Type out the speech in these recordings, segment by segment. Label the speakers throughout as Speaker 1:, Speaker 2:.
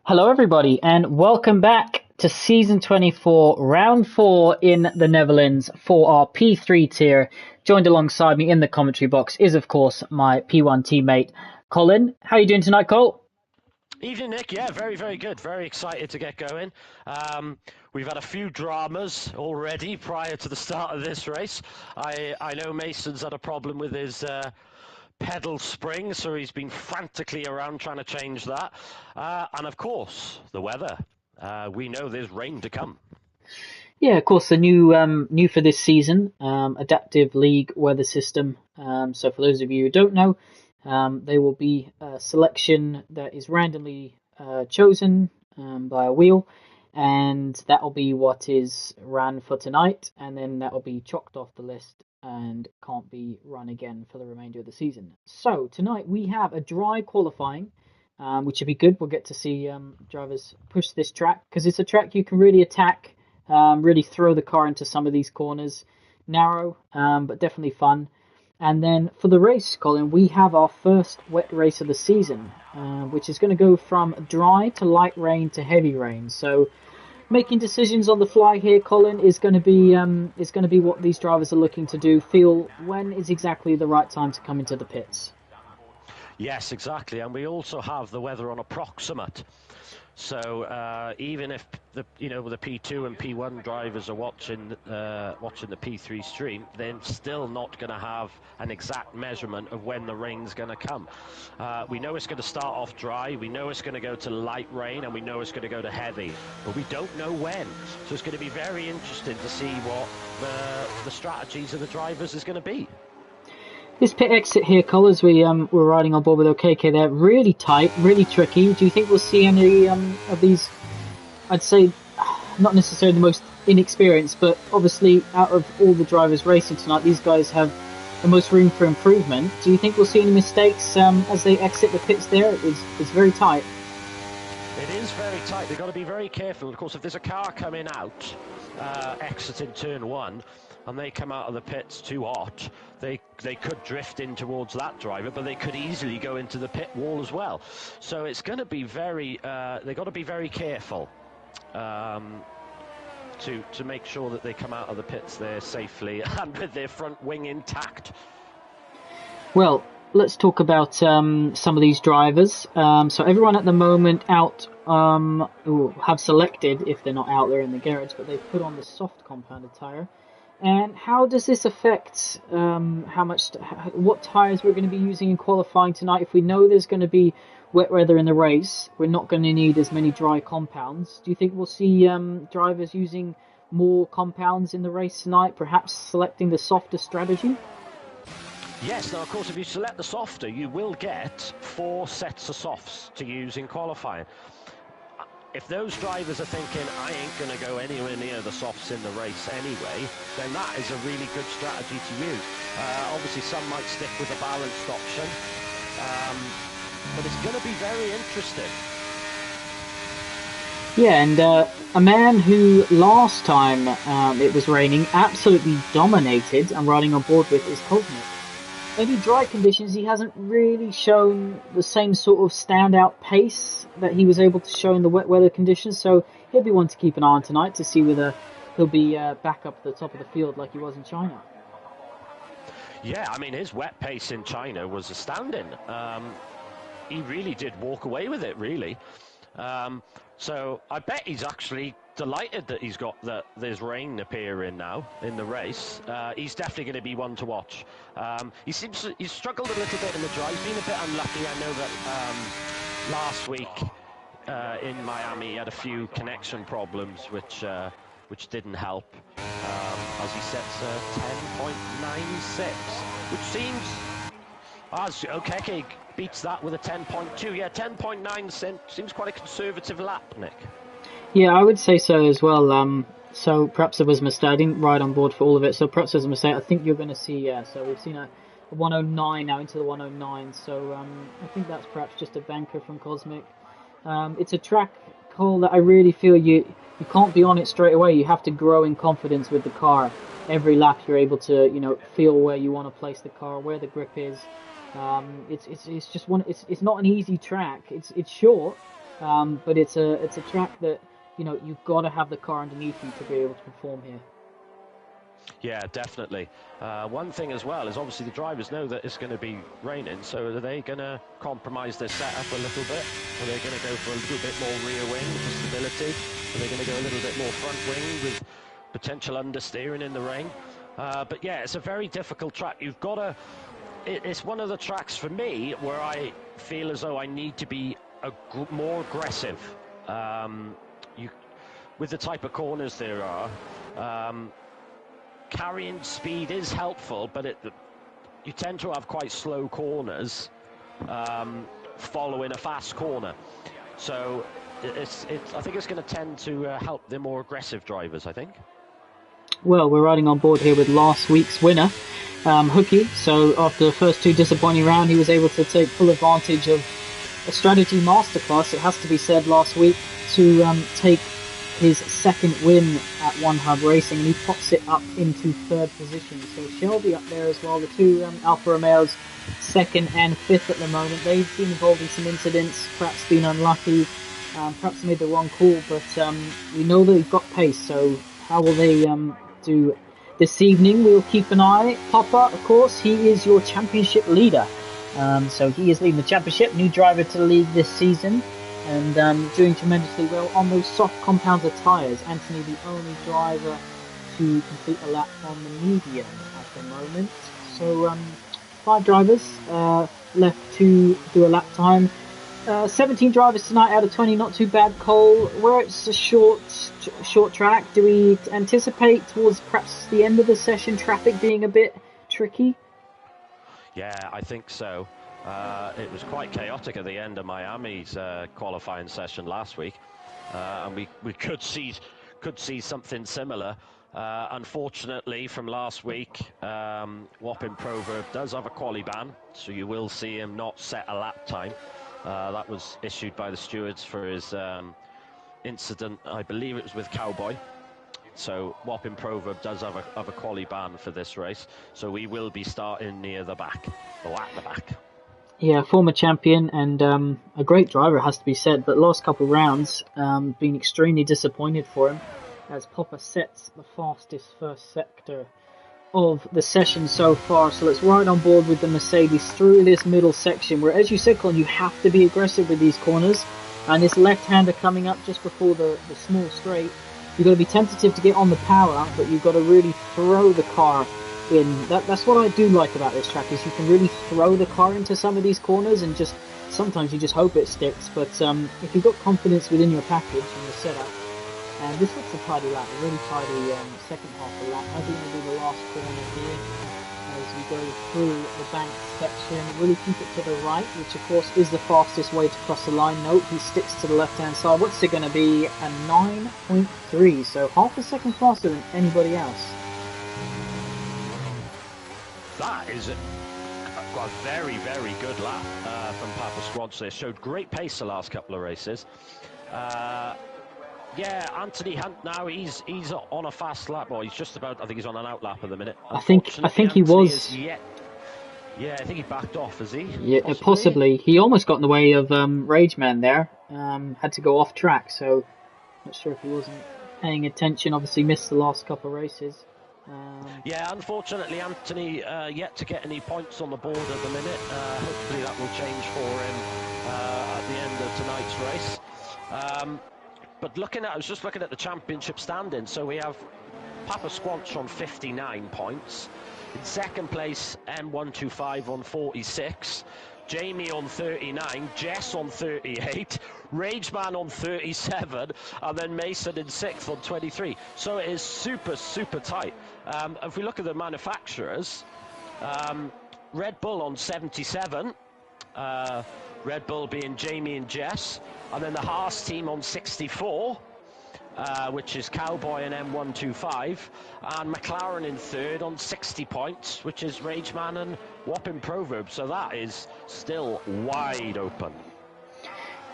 Speaker 1: Hello, everybody, and welcome back to Season 24, Round 4 in the Netherlands for our P3 tier. Joined alongside me in the commentary box is, of course, my P1 teammate, Colin. How are you doing tonight, Cole?
Speaker 2: Evening, Nick. Yeah, very, very good. Very excited to get going. We've had a few dramas already prior to the start of this race. I know Mason's had a problem with his pedal spring, so he's been frantically around trying to change that. And of course, the weather. We know there's rain to come.
Speaker 1: Yeah, of course, the new for this season, adaptive league weather system. So for those of you who don't know, there will be a selection that is randomly chosen by a wheel, and that will be what is ran for tonight, and then that will be chalked off the list and can't be run again for the remainder of the season. So tonight we have a dry qualifying, which would be good. We'll get to see drivers push this track because it's a track you can really attack, really throw the car into some of these corners. Narrow, but definitely fun. And then for the race, Colin, we have our first wet race of the season, which is going to go from dry to light rain to heavy rain. So making decisions on the fly here, Colin, is going to be what these drivers are looking to do. Feel when is exactly the right time to come into the pits.
Speaker 2: Yes, exactly. And we also have the weather on approximate. So even if the P2 and P1 drivers are watching the P3 stream, they're still not going to have an exact measurement of when the rain's going to come. We know it's going to start off dry, we know it's going to go to light rain, and we know it's going to go to heavy, but we don't know when. So it's going to be very interesting to see what the strategies of the drivers is going to be.
Speaker 1: This pit exit here, Colours, we're riding on board with OKK there. Really tight, really tricky. Do you think we'll see any of these, I'd say, not necessarily the most inexperienced, but obviously out of all the drivers racing tonight, these guys have the most room for improvement. Do you think we'll see any mistakes as they exit the pits there? It's very tight.
Speaker 2: It is very tight. They've got to be very careful. Of course, if there's a car coming out, exiting turn one, and they come out of the pits too hot, they could drift in towards that driver, but they could easily go into the pit wall as well. So it's going to be very, they've got to be very careful to make sure that they come out of the pits there safely and with their front wing intact.
Speaker 1: Well, let's talk about some of these drivers. So everyone at the moment out have selected, if they're not out there in the garage, but they've put on the soft compounded tyre. And how does this affect what tyres we're going to be using in qualifying tonight? If we know there's going to be wet weather in the race, we're not going to need as many dry compounds. Do you think we'll see drivers using more compounds in the race tonight, perhaps selecting the softer strategy?
Speaker 2: Yes, now of course if you select the softer, you will get 4 sets of softs to use in qualifying. If those drivers are thinking, I ain't going to go anywhere near the softs in the race anyway, then that is a really good strategy to use. Obviously some might stick with the balanced option, but it's going to be very interesting.
Speaker 1: Yeah, and a man who last time it was raining absolutely dominated, I'm riding on board with, is Cosmic. Maybe dry conditions, he hasn't really shown the same sort of standout pace that he was able to show in the wet weather conditions, so he'll be one to keep an eye on tonight to see whether he'll be back up at the top of the field like he was in China.
Speaker 2: Yeah, I mean, his wet pace in China was astounding. He really did walk away with it, really. So I bet he's actually delighted that he's got that there's rain appearing now in the race. He's definitely going to be one to watch. He's struggled a little bit in the dry. He's been a bit unlucky. I know that last week in Miami he had a few connection problems which didn't help, as he sets 10.96, which seems okay. Beats that with a 10.2. Yeah, 10.9 seems quite a conservative lap, Nick.
Speaker 1: Yeah, I would say so as well. So perhaps there was a mistake. I didn't ride on board for all of it, so perhaps there's a mistake. I think you're going to see, yeah, so we've seen a 109 now into the 109, so I think that's perhaps just a banker from Cosmic. It's a track call that I really feel you can't be on it straight away. You have to grow in confidence with the car. Every lap you're able to, feel where you want to place the car, where the grip is. It's just one. It's not an easy track. It's short, but it's a track that you've got to have the car underneath you to be able to perform here.
Speaker 2: Yeah, definitely. One thing as well is obviously the drivers know that it's going to be raining, so are they going to compromise their setup a little bit? Are they going to go for a little bit more rear wing for stability? Are they going to go a little bit more front wing with potential understeering in the rain? But yeah, it's a very difficult track. You've got to... It's one of the tracks for me where I feel as though I need to be more aggressive. With the type of corners there are, carrying speed is helpful, but you tend to have quite slow corners following a fast corner. So I think it's going to tend to help the more aggressive drivers, I think.
Speaker 1: Well, we're riding on board here with last week's winner, Hookie. So after the first two disappointing rounds, he was able to take full advantage of a strategy masterclass, it has to be said, last week to take his second win at One Hub Racing, and he pops it up into third position. So Shelby up there as well. The two Alfa Romeos, second and fifth at the moment. They've been involved in some incidents, perhaps been unlucky, perhaps made the wrong call, but we know that they've got pace. So how will they do this evening? We'll keep an eye. Papa, of course, he is your championship leader. So he is leading the championship, new driver to the league this season, and doing tremendously well on those soft compounder tyres. Anthony, the only driver to complete a lap on the medium at the moment. So 5 drivers left to do a lap time. 17 drivers tonight out of 20, not too bad. Cole, where it's a short track, do we anticipate towards perhaps the end of the session traffic being a bit tricky?
Speaker 2: Yeah, I think so. It was quite chaotic at the end of Miami's qualifying session last week, and we could see something similar. Unfortunately, from last week, Wapping Proverb does have a quali ban, so you will see him not set a lap time. That was issued by the stewards for his incident. I believe it was with Cowboy. So Wapping Proverb does have a quali ban for this race, so we will be starting near the back, or at the back.
Speaker 1: Yeah, former champion and a great driver, has to be said, but last couple of rounds been extremely disappointed for him, as Popper sets the fastest first sector of the session so far. So let's ride on board with the Mercedes through this middle section, where, as you said, Colin, you have to be aggressive with these corners, and this left-hander coming up just before the small straight. You've got to be tentative to get on the power, but you've got to really throw the car in. That's what I do like about this track, is you can really throw the car into some of these corners, and just sometimes you just hope it sticks. But if you've got confidence within your package and your setup, and this looks a tidy lap, a really tidy second half of the lap. I think we'll do the last corner here as we go through the bank section. Really keep it to the right, which of course is the fastest way to cross the line. Note, he sticks to the left-hand side. What's it going to be? A 9.3, so half a second faster than anybody else.
Speaker 2: That is a very, very good lap from Papa Squads there. Showed great pace the last couple of races. Yeah, Anthony Hunt now, he's on a fast lap. Well, he's just about, I think he's on an out lap at the minute.
Speaker 1: I think he was.
Speaker 2: Yeah, I think he backed off, is he?
Speaker 1: Yeah, possibly. He almost got in the way of Rageman there. Had to go off track, so not sure if he wasn't paying attention. Obviously missed the last couple of races.
Speaker 2: Yeah, unfortunately, Anthony yet to get any points on the board at the minute. Hopefully that will change for him at the end of tonight's race. But I was just looking at the championship standing. So we have Papa Squanch on 59 points. In second place, M125 on 46. Jamie on 39, Jess on 38, Rageman on 37, and then Mason in 6th on 23. So it is super, super tight. If we look at the manufacturers, Red Bull on 77, Red Bull being Jamie and Jess, and then the Haas team on 64, which is Cowboy and M125, and McLaren in third on 60 points, which is Rageman and Wapping Proverb. So that is still wide open.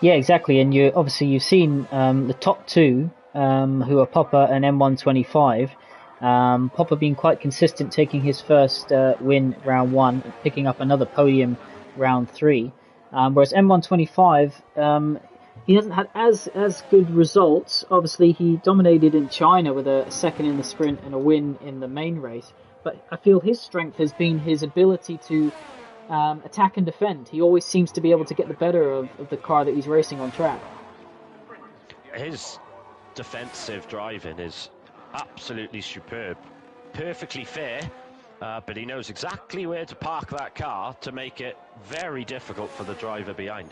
Speaker 1: Yeah, exactly. And you've seen the top two, who are Popper and M125. Popper being quite consistent, taking his first win round 1, and picking up another podium round 3. Whereas M125, he hasn't had as good results. Obviously, he dominated in China with a second in the sprint and a win in the main race. But I feel his strength has been his ability to attack and defend. He always seems to be able to get the better of the car that he's racing on track.
Speaker 2: His defensive driving is absolutely superb. Perfectly fair, but he knows exactly where to park that car to make it very difficult for the driver behind.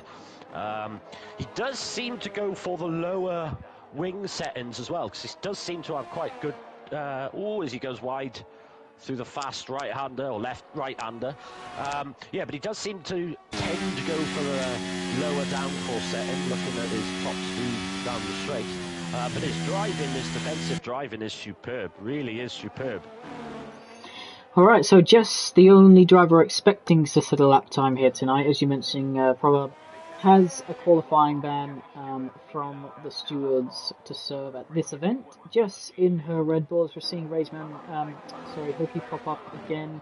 Speaker 2: He does seem to go for the lower wing settings as well, because he does seem to have quite good... as he goes wide through the fast right-hander or left-right-hander. Yeah, but he does seem to tend to go for the lower downforce setting, looking at his top speed down the straight. But his driving, his defensive driving is superb, really is superb.
Speaker 1: Alright, so Jess, the only driver expecting to set a lap time here tonight, as you mentioned, Proverb, has a qualifying ban from the stewards to serve at this event. Jess in her Red Bulls, we're seeing Hoki pop up again,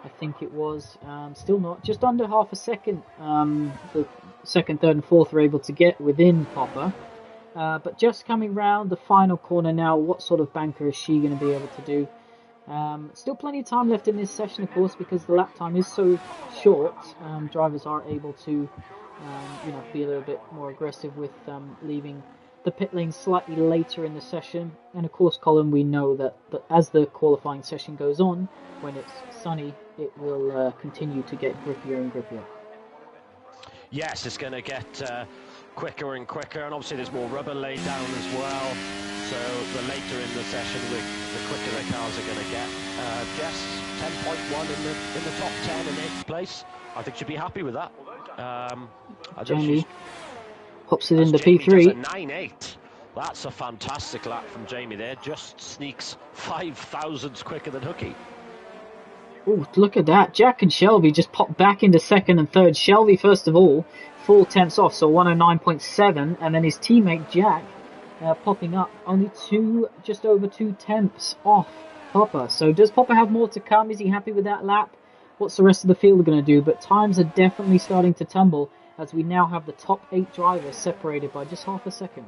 Speaker 1: I think it was. Still not, just under half a second. The second, third and fourth are able to get within Popper. But just coming round the final corner now, what sort of banker is she going to be able to do? Still plenty of time left in this session, of course, because the lap time is so short. Drivers are able to be a little bit more aggressive with leaving the pit lane slightly later in the session. And of course, Colin, we know that as the qualifying session goes on, when it's sunny, it will continue to get grippier and grippier.
Speaker 2: Yes, it's going to get quicker and quicker, and obviously there's more rubber laid down as well. So the later in the session, the quicker the cars are going to get. Jess, 10.1 in the top 10 in 8th place. I think she'd be happy with that.
Speaker 1: Jamie pops it in the P3.
Speaker 2: Does a 9.8. That's a fantastic lap from Jamie there. Just sneaks 5 thousandths quicker than Hooky.
Speaker 1: Oh, look at that. Jack and Shelby just popped back into second and third. Shelby, first of all, 4 tenths off, so 109.7. And then his teammate, Jack, popping up only just over 2 tenths off Popper. So does Popper have more to come? Is he happy with that lap? What's the rest of the field going to do? But times are definitely starting to tumble as we now have the top 8 drivers separated by just half a second.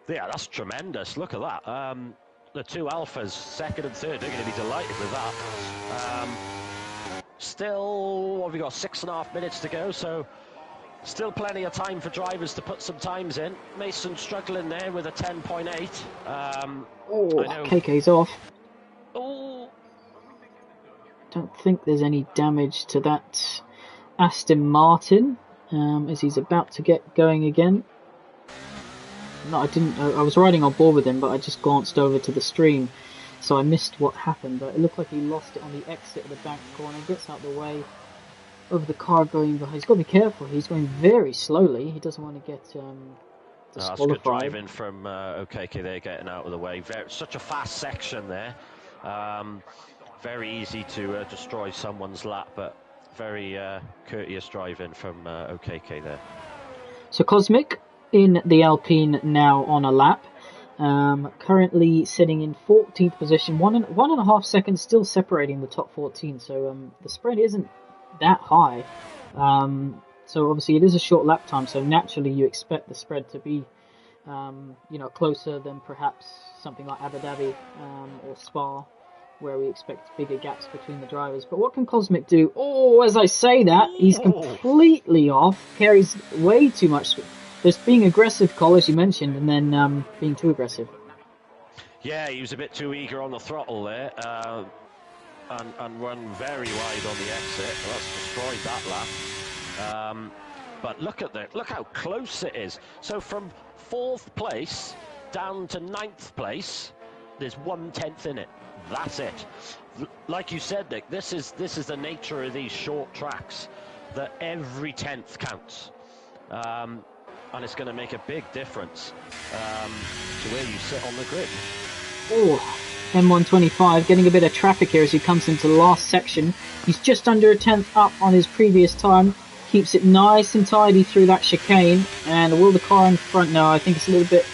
Speaker 2: Yeah, that's tremendous. Look at that. The 2 Alphas, second and third, they're going to be delighted with that. Still, what have we got? 6.5 minutes to go, so still plenty of time for drivers to put some times in. Mason struggling there with a 10.8.
Speaker 1: KK's off.
Speaker 2: Oh.
Speaker 1: Don't think there's any damage to that Aston Martin as he's about to get going again. No, I didn't. I was riding on board with him, but I just glanced over to the stream, so I missed what happened. But it looked like he lost it on the exit of the back corner. Gets out the way of the car going behind. He's got to be careful. He's going very slowly. He doesn't want to get disqualified.
Speaker 2: That's good driving from OKK there, getting out of the way. Such a fast section there. Very easy to destroy someone's lap, but very courteous driving from OKK there.
Speaker 1: So Cosmic in the Alpine now on a lap. Currently sitting in 14th position, 1.5 seconds still separating the top 14. So the spread isn't that high. So obviously it is a short lap time, so naturally you expect the spread to be closer than perhaps something like Abu Dhabi or Spa, where we expect bigger gaps between the drivers. But what can Cosmic do? Oh, as I say that, he's completely off. Carries way too much. There's being aggressive, Cole, as you mentioned, and then being too aggressive.
Speaker 2: Yeah, he was a bit too eager on the throttle there, and run very wide on the exit. Well, that's destroyed that lap. But look how close it is. So from 4th place down to 9th place, there's 1/10 in it. That's it. Like you said, Nick, this is the nature of these short tracks, that every 10th counts. And it's going to make a big difference to where you sit on the grid.
Speaker 1: Oh, M125 getting a bit of traffic here as he comes into the last section. He's just under a 10th up on his previous time. Keeps it nice and tidy through that chicane. And will the car in front? No, I think it's a little bit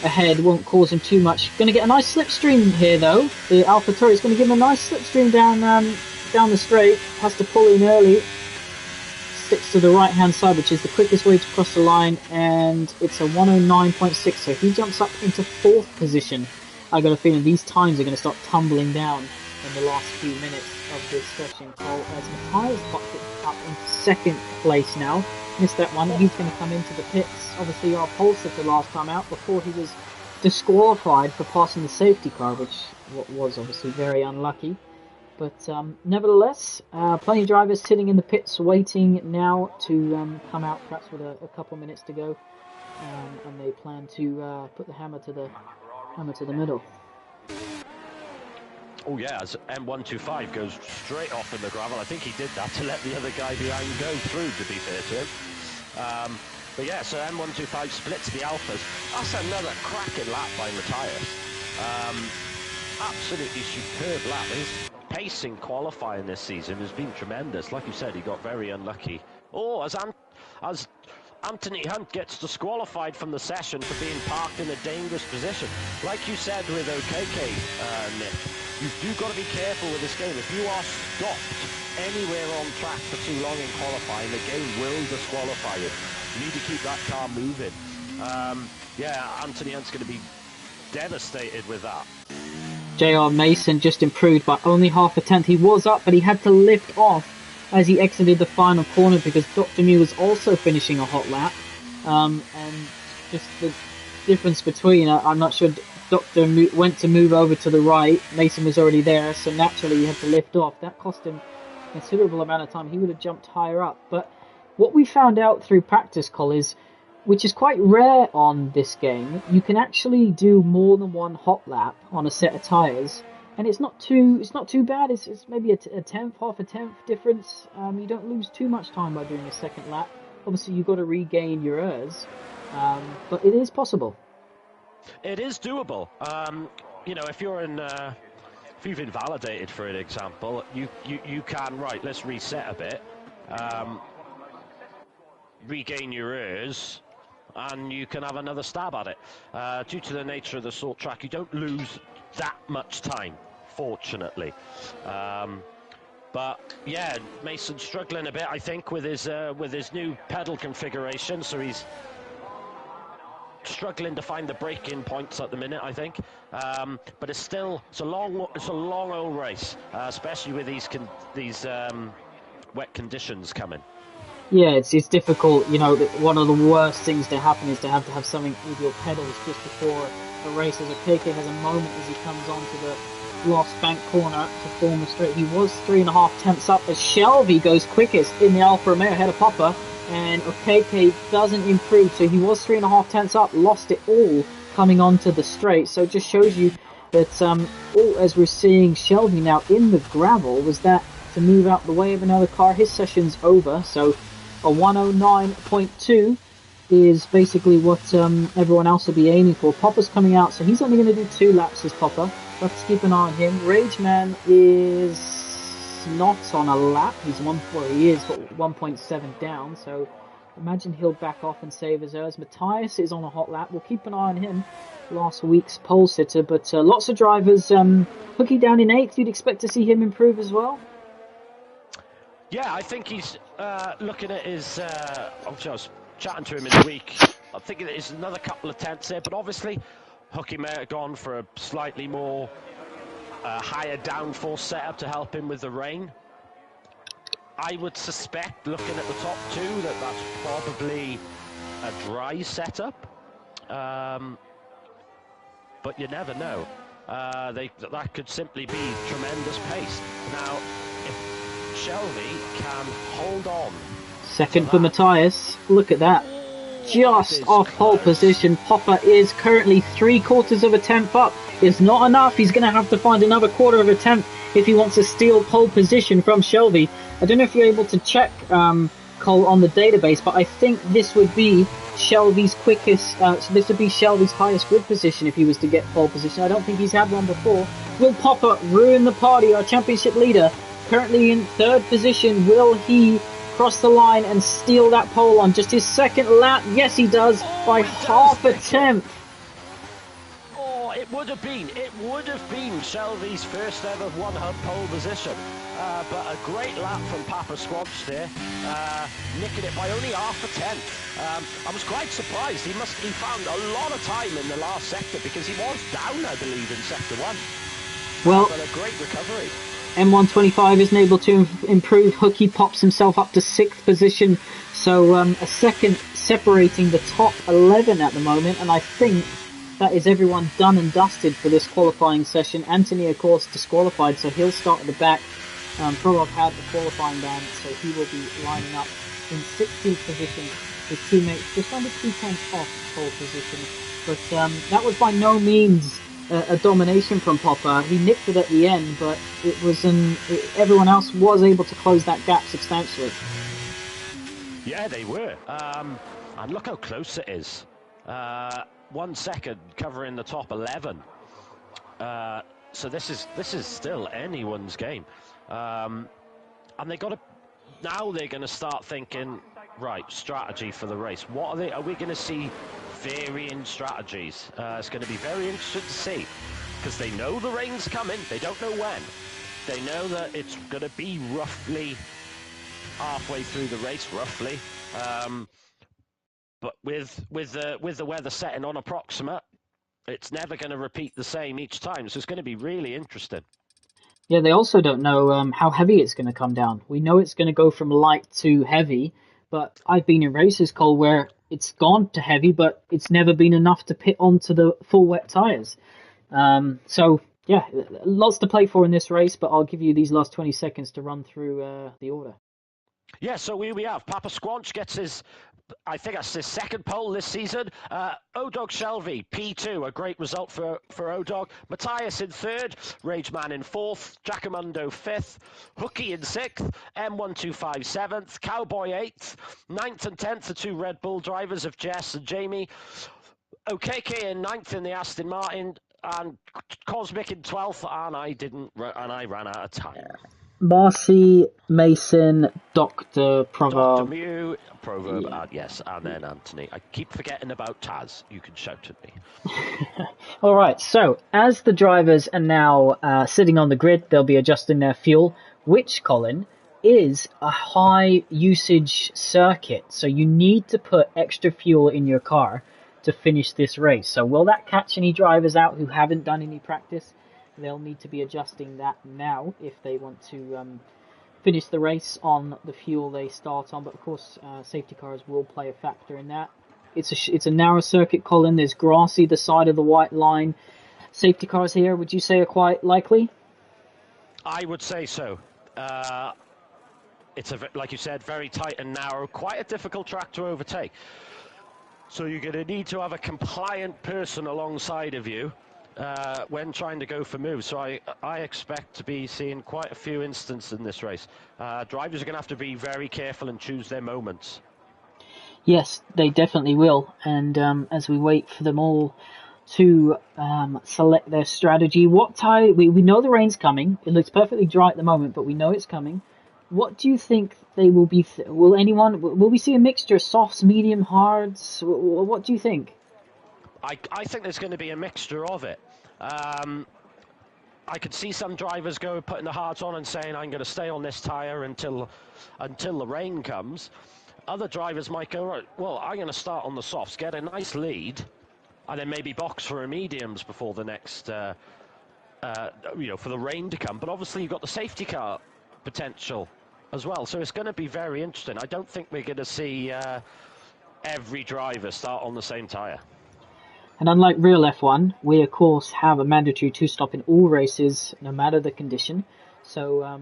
Speaker 1: ahead. Won't cause him too much. Going to get a nice slipstream here though. The AlphaTauri is going to give him a nice slipstream down the straight. Has to pull in early. Sits gets to the right hand side, which is the quickest way to cross the line, and it's a 109.6, so he jumps up into 4th position. I got a feeling these times are going to start tumbling down in the last few minutes of this session, Cole, as Matthias popped it up into 2nd place now. Missed that one. He's going to come into the pits. Obviously our pole sitter last time out before he was disqualified for passing the safety car, which was obviously very unlucky. But nevertheless, plenty of drivers sitting in the pits waiting now to come out, perhaps with a couple of minutes to go, and they plan to put the hammer to the middle.
Speaker 2: Oh yeah, as M125 goes straight off in the gravel. I think he did that to let the other guy behind go through, to be fair to him. But yeah, so M125 splits the Alphas. That's another cracking lap by Matthias. Absolutely superb lap. His pace in qualifying this season has been tremendous. Like you said, he got very unlucky. Oh, as Anthony Hunt gets disqualified from the session for being parked in a dangerous position. Like you said with OKK, Nick, you do got to be careful with this game. If you are stopped anywhere on track for too long in qualifying, the game will disqualify you. You need to keep that car moving. Yeah, Anthony Hunt's going to be devastated with that.
Speaker 1: J.R. Mason just improved by only half a tenth. He was up, but he had to lift off as he exited the final corner because Dr. Mew was also finishing a hot lap. And just the difference between, I'm not sure, Dr. Mew went to move over to the right. Mason was already there, so naturally he had to lift off. That cost him a considerable amount of time. He would have jumped higher up. But what we found out through practice, Col, is, which is quite rare on this game, you can actually do more than one hot lap on a set of tyres, and it's not too bad. It's maybe a tenth, half a tenth difference. You don't lose too much time by doing a second lap. Obviously, you've got to regain your ERTs, but it is possible.
Speaker 2: It is doable. You know, if you're in, if you've invalidated, for an example, you can, right, let's reset a bit, regain your ERTs, and you can have another stab at it. Due to the nature of the short track, you don't lose that much time, fortunately. But yeah, Mason's struggling a bit, I think, with his new pedal configuration, so he's struggling to find the break-in points at the minute, I think. But it's a long old race, especially with these wet conditions coming.
Speaker 1: Yeah, it's difficult. You know, one of the worst things to happen is to have something with your pedals just before a race. As KK has a moment as he comes onto the last bank corner to form a straight. He was 3.5 tenths up as Shelby goes quickest in the Alfa Romeo ahead of Popper, and KK doesn't improve. So he was 3.5 tenths up, lost it all coming onto the straight. So it just shows you that all as we're seeing Shelby now in the gravel was that to move out the way of another car. His session's over, so a 109.2 is basically what everyone else will be aiming for. Popper's coming out, so he's only going to do 2 laps as Popper. Let's keep an eye on him. Rageman is not on a lap. He is, but 1.7 down, so imagine he'll back off and save his ERTs. Matthias is on a hot lap. We'll keep an eye on him. Last week's pole sitter, but lots of drivers. Hooky down in 8th, you'd expect to see him improve as well?
Speaker 2: Yeah, I think he's looking at his. Obviously, I was chatting to him in the week. I'm thinking that it's another couple of tenths there, but obviously, Hooky may have gone for a slightly more higher downforce setup to help him with the rain. I would suspect, looking at the top 2, that that's probably a dry setup. But you never know. That could simply be tremendous pace. Now, Shelby can hold on.
Speaker 1: Second for Matthias. Look at that. Just off pole position. Popper is currently 3/4 of a tenth up. It's not enough. He's going to have to find another 1/4 of a tenth if he wants to steal pole position from Shelby. I don't know if you're able to check, Cole, on the database, but I think this would be Shelby's quickest. So this would be Shelby's highest grid position if he was to get pole position. I don't think he's had one before. Will Popper ruin the party? Our championship leader, currently in 3rd position. Will he cross the line and steal that pole on just his 2nd lap? Yes, he does, by half a tenth.
Speaker 2: Oh, it would have been Shelby's first ever one-hub pole position. but a great lap from Papa Squanch there, nicking it by only half a tenth. I was quite surprised. He found a lot of time in the last sector because he was down, I believe, in sector 1.
Speaker 1: Well,
Speaker 2: but a great recovery.
Speaker 1: M125 isn't able to improve. Hooky pops himself up to 6th position, so a second separating the top 11 at the moment, and I think that is everyone done and dusted for this qualifying session. Anthony, of course, disqualified, so he'll start at the back. Prolog had the qualifying ban, so he will be lining up in 16th position. His teammates just under 2 tenths off pole position, but that was by no means a domination from Popper. He nicked it at the end, but it was everyone else was able to close that gap substantially.
Speaker 2: Yeah, they were. And look how close it is. 1 second covering the top 11. So this is still anyone's game. And they're going to start thinking, right, strategy for the race. Are we going to see varying strategies? It's going to be very interesting to see, because they know the rain's coming. They don't know when. They know that it's going to be roughly halfway through the race, roughly. But with the weather setting on approximate, it's never going to repeat the same each time. So it's going to be really interesting.
Speaker 1: Yeah, they also don't know how heavy it's going to come down. We know it's going to go from light to heavy, but I've been in races, Cole, where it's gone to heavy, but it's never been enough to pit onto the full wet tyres. So, yeah, lots to play for in this race, but I'll give you these last 20 seconds to run through the order.
Speaker 2: Yeah, so here we have Papa Squanch gets his, I think that's his second pole this season. Odog Shelby, P2, a great result for Odog. Matthias in 3rd, Rageman in 4th, Giacomundo 5th, Hooky in 6th, M125 7th, Cowboy 8th, 9th and 10th, the 2 Red Bull drivers of Jess and Jamie. OKK in 9th in the Aston Martin, and Cosmic in 12th, and I ran out of time.
Speaker 1: Marcy, Mason, Dr. Proverb.
Speaker 2: Dr. Mew, Proverb, yeah. Yes, and then Anthony. I keep forgetting about Taz. You can shout at me.
Speaker 1: All right, so as the drivers are now sitting on the grid, they'll be adjusting their fuel, which, Colin, is a high usage circuit. So you need to put extra fuel in your car to finish this race. So will that catch any drivers out who haven't done any practice? They'll need to be adjusting that now if they want to finish the race on the fuel they start on. But of course, safety cars will play a factor in that. It's a narrow circuit, Colin. There's grass either side of the white line. Safety cars here, would you say, are quite likely?
Speaker 2: I would say so. It's like you said, very tight and narrow. Quite a difficult track to overtake. So you're going to need to have a compliant person alongside of you when trying to go for moves. So I expect to be seeing quite a few instances in this race. Drivers are going to have to be very careful and choose their moments.
Speaker 1: Yes, they definitely will. And as we wait for them all to select their strategy, what tyre? We know the rain's coming. It looks perfectly dry at the moment, but we know it's coming. What do you think they will be? Will we see a mixture of softs, medium, hards? What do you think?
Speaker 2: I think there's going to be a mixture of it. I could see some drivers putting the hards on and saying, I'm going to stay on this tyre until the rain comes. Other drivers might go, right, well, I'm going to start on the softs, get a nice lead, and then maybe box for a mediums before the next, for the rain to come. But obviously you've got the safety car potential as well. So it's going to be very interesting. I don't think we're going to see every driver start on the same tyre.
Speaker 1: And unlike real F1, we of course have a mandatory 2-stop in all races, no matter the condition. So,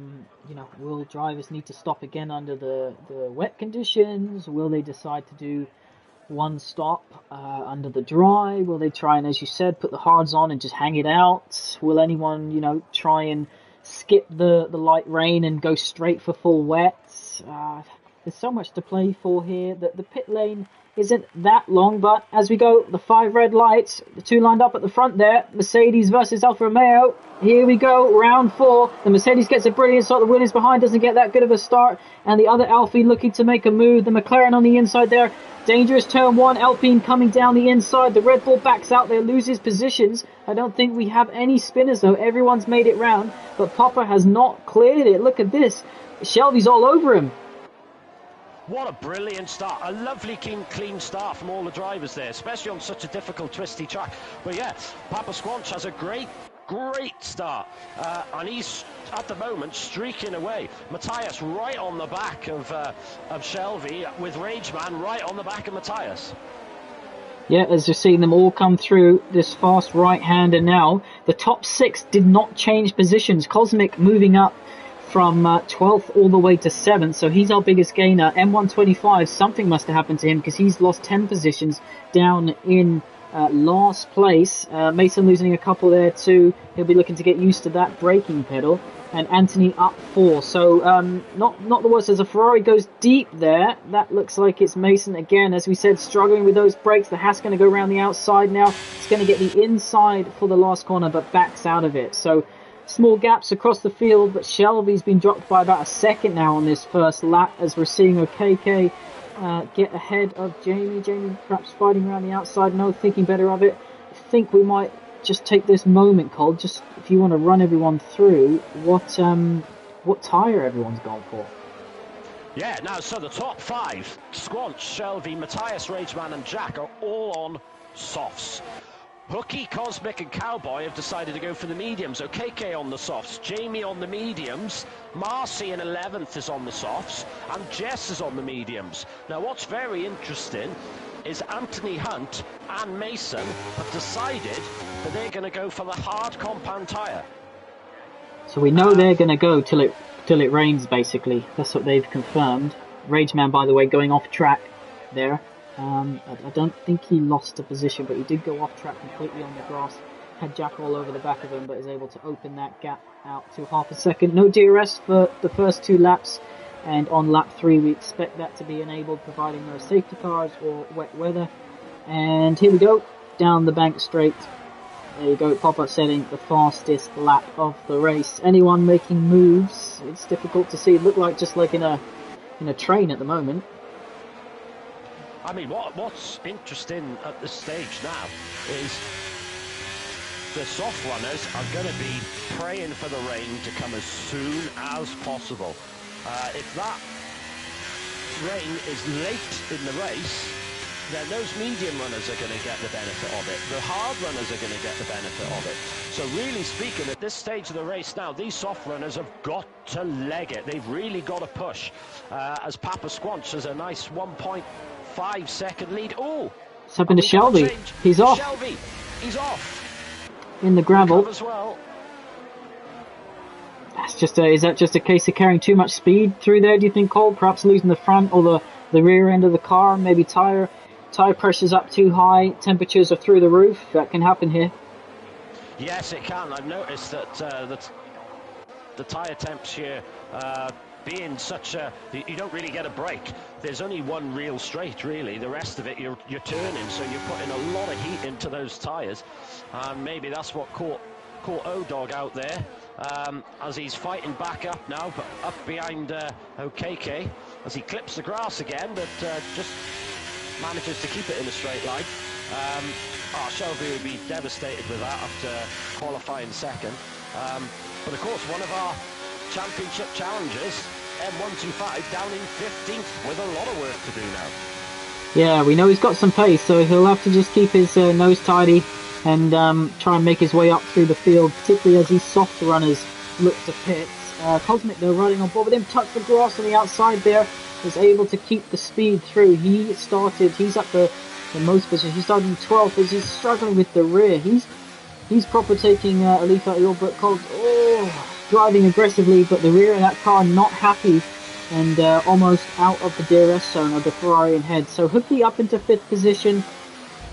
Speaker 1: will drivers need to stop again under the wet conditions? Will they decide to do 1 stop under the dry? Will they try and, as you said, put the hards on and just hang it out? Will anyone, try and skip the light rain and go straight for full wet? There's so much to play for here that the pit lane isn't that long, but as we go, the 5 red lights, the 2 lined up at the front there, Mercedes versus Alfa Romeo. Here we go, round 4. The Mercedes gets a brilliant start, the Williams behind doesn't get that good of a start, and the other Alfie looking to make a move. The McLaren on the inside there, dangerous turn 1, Alpine coming down the inside, the Red Bull backs out there, loses positions. I don't think we have any spinners though. Everyone's made it round, but Papa has not cleared it. Look at this. Shelby's all over him.
Speaker 2: What a brilliant start. A lovely, clean start from all the drivers there, especially on such a difficult, twisty track. But yeah, Papa Squanch has a great start. And he's, at the moment, streaking away. Matthias right on the back of Shelby, with Rageman right on the back of Matthias.
Speaker 1: Yeah, as you're seeing them all come through this fast right-hander now. The top 6 did not change positions. Cosmic moving up from 12th all the way to 7th, so he's our biggest gainer. M125, something must have happened to him because he's lost 10 positions down in last place. Mason losing a couple there too. He'll be looking to get used to that braking pedal. And Anthony up 4. So not the worst as a Ferrari goes deep there. That looks like it's Mason again. As we said, struggling with those brakes. The Haas going to go around the outside now. It's going to get the inside for the last corner, but backs out of it. So small gaps across the field, but Shelby's been dropped by about a second now on this first lap, as we're seeing KK get ahead of Jamie. Jamie perhaps fighting around the outside. No, thinking better of it. I think we might just take this moment, Cole, just if you want to run everyone through what tyre everyone's gone for.
Speaker 2: Yeah, now, so the top 5, Squanch, Shelby, Matthias, Rageman and Jack, are all on softs. Hooky, Cosmic and Cowboy have decided to go for the mediums. KK on the softs, Jamie on the mediums, Marcy in 11th is on the softs, and Jess is on the mediums. Now, what's very interesting is Anthony Hunt and Mason have decided that they're going to go for the hard compound tyre.
Speaker 1: So we know they're going to go till it rains, basically. That's what they've confirmed. Rageman, by the way, going off track there. I don't think he lost a position, but he did go off track completely on the grass. Had Jack all over the back of him, but is able to open that gap out to half a second. No DRS for the first 2 laps, and on lap 3 we expect that to be enabled, providing no safety cars or wet weather. And here we go, down the bank straight. There you go, Papa setting the fastest lap of the race. Anyone making moves, it's difficult to see. It looked like just like in a train at the moment.
Speaker 2: I mean, what's interesting at this stage now is the soft runners are going to be praying for the rain to come as soon as possible. If that rain is late in the race, then those medium runners are going to get the benefit of it. The hard runners are going to get the benefit of it. So really speaking, at this stage of the race now, these soft runners have got to leg it. They've really got to push. As Papa Squanch has a nice 1.5 second lead. Oh,
Speaker 1: what's happened to Shelby? He's off.
Speaker 2: Shelby, he's off
Speaker 1: in the gravel
Speaker 2: as well.
Speaker 1: That's just is that just a case of carrying too much speed through there, do you think, Cole? Perhaps losing the front or the rear end of the car, maybe tire pressure's up too high, temperatures are through the roof. That can happen here.
Speaker 2: Yes, it can. I've noticed that the tyre temps here being such a... You don't really get a break. There's only one real straight, really. The rest of it, you're turning, so you're putting a lot of heat into those tyres. And maybe that's what caught O-Dog out there, as he's fighting back up now, but up behind OKK, as he clips the grass again, but just manages to keep it in a straight line. Shelby would be devastated with that after qualifying second. But of course, one of our championship challengers, M125, down in 15th with a lot of work to do now.
Speaker 1: Yeah, we know he's got some pace, so he'll have to just keep his nose tidy and try and make his way up through the field, particularly as these soft runners look to pits. Cosmic, though, running on board with him, touched the grass on the outside there, was able to keep the speed through. He's up the most position. He started in 12th as he's struggling with the rear. He's proper taking a leaf out of your book, called driving aggressively, but the rear of that car not happy and almost out of the DRS zone of the Ferrari ahead. So Hooky up into 5th position.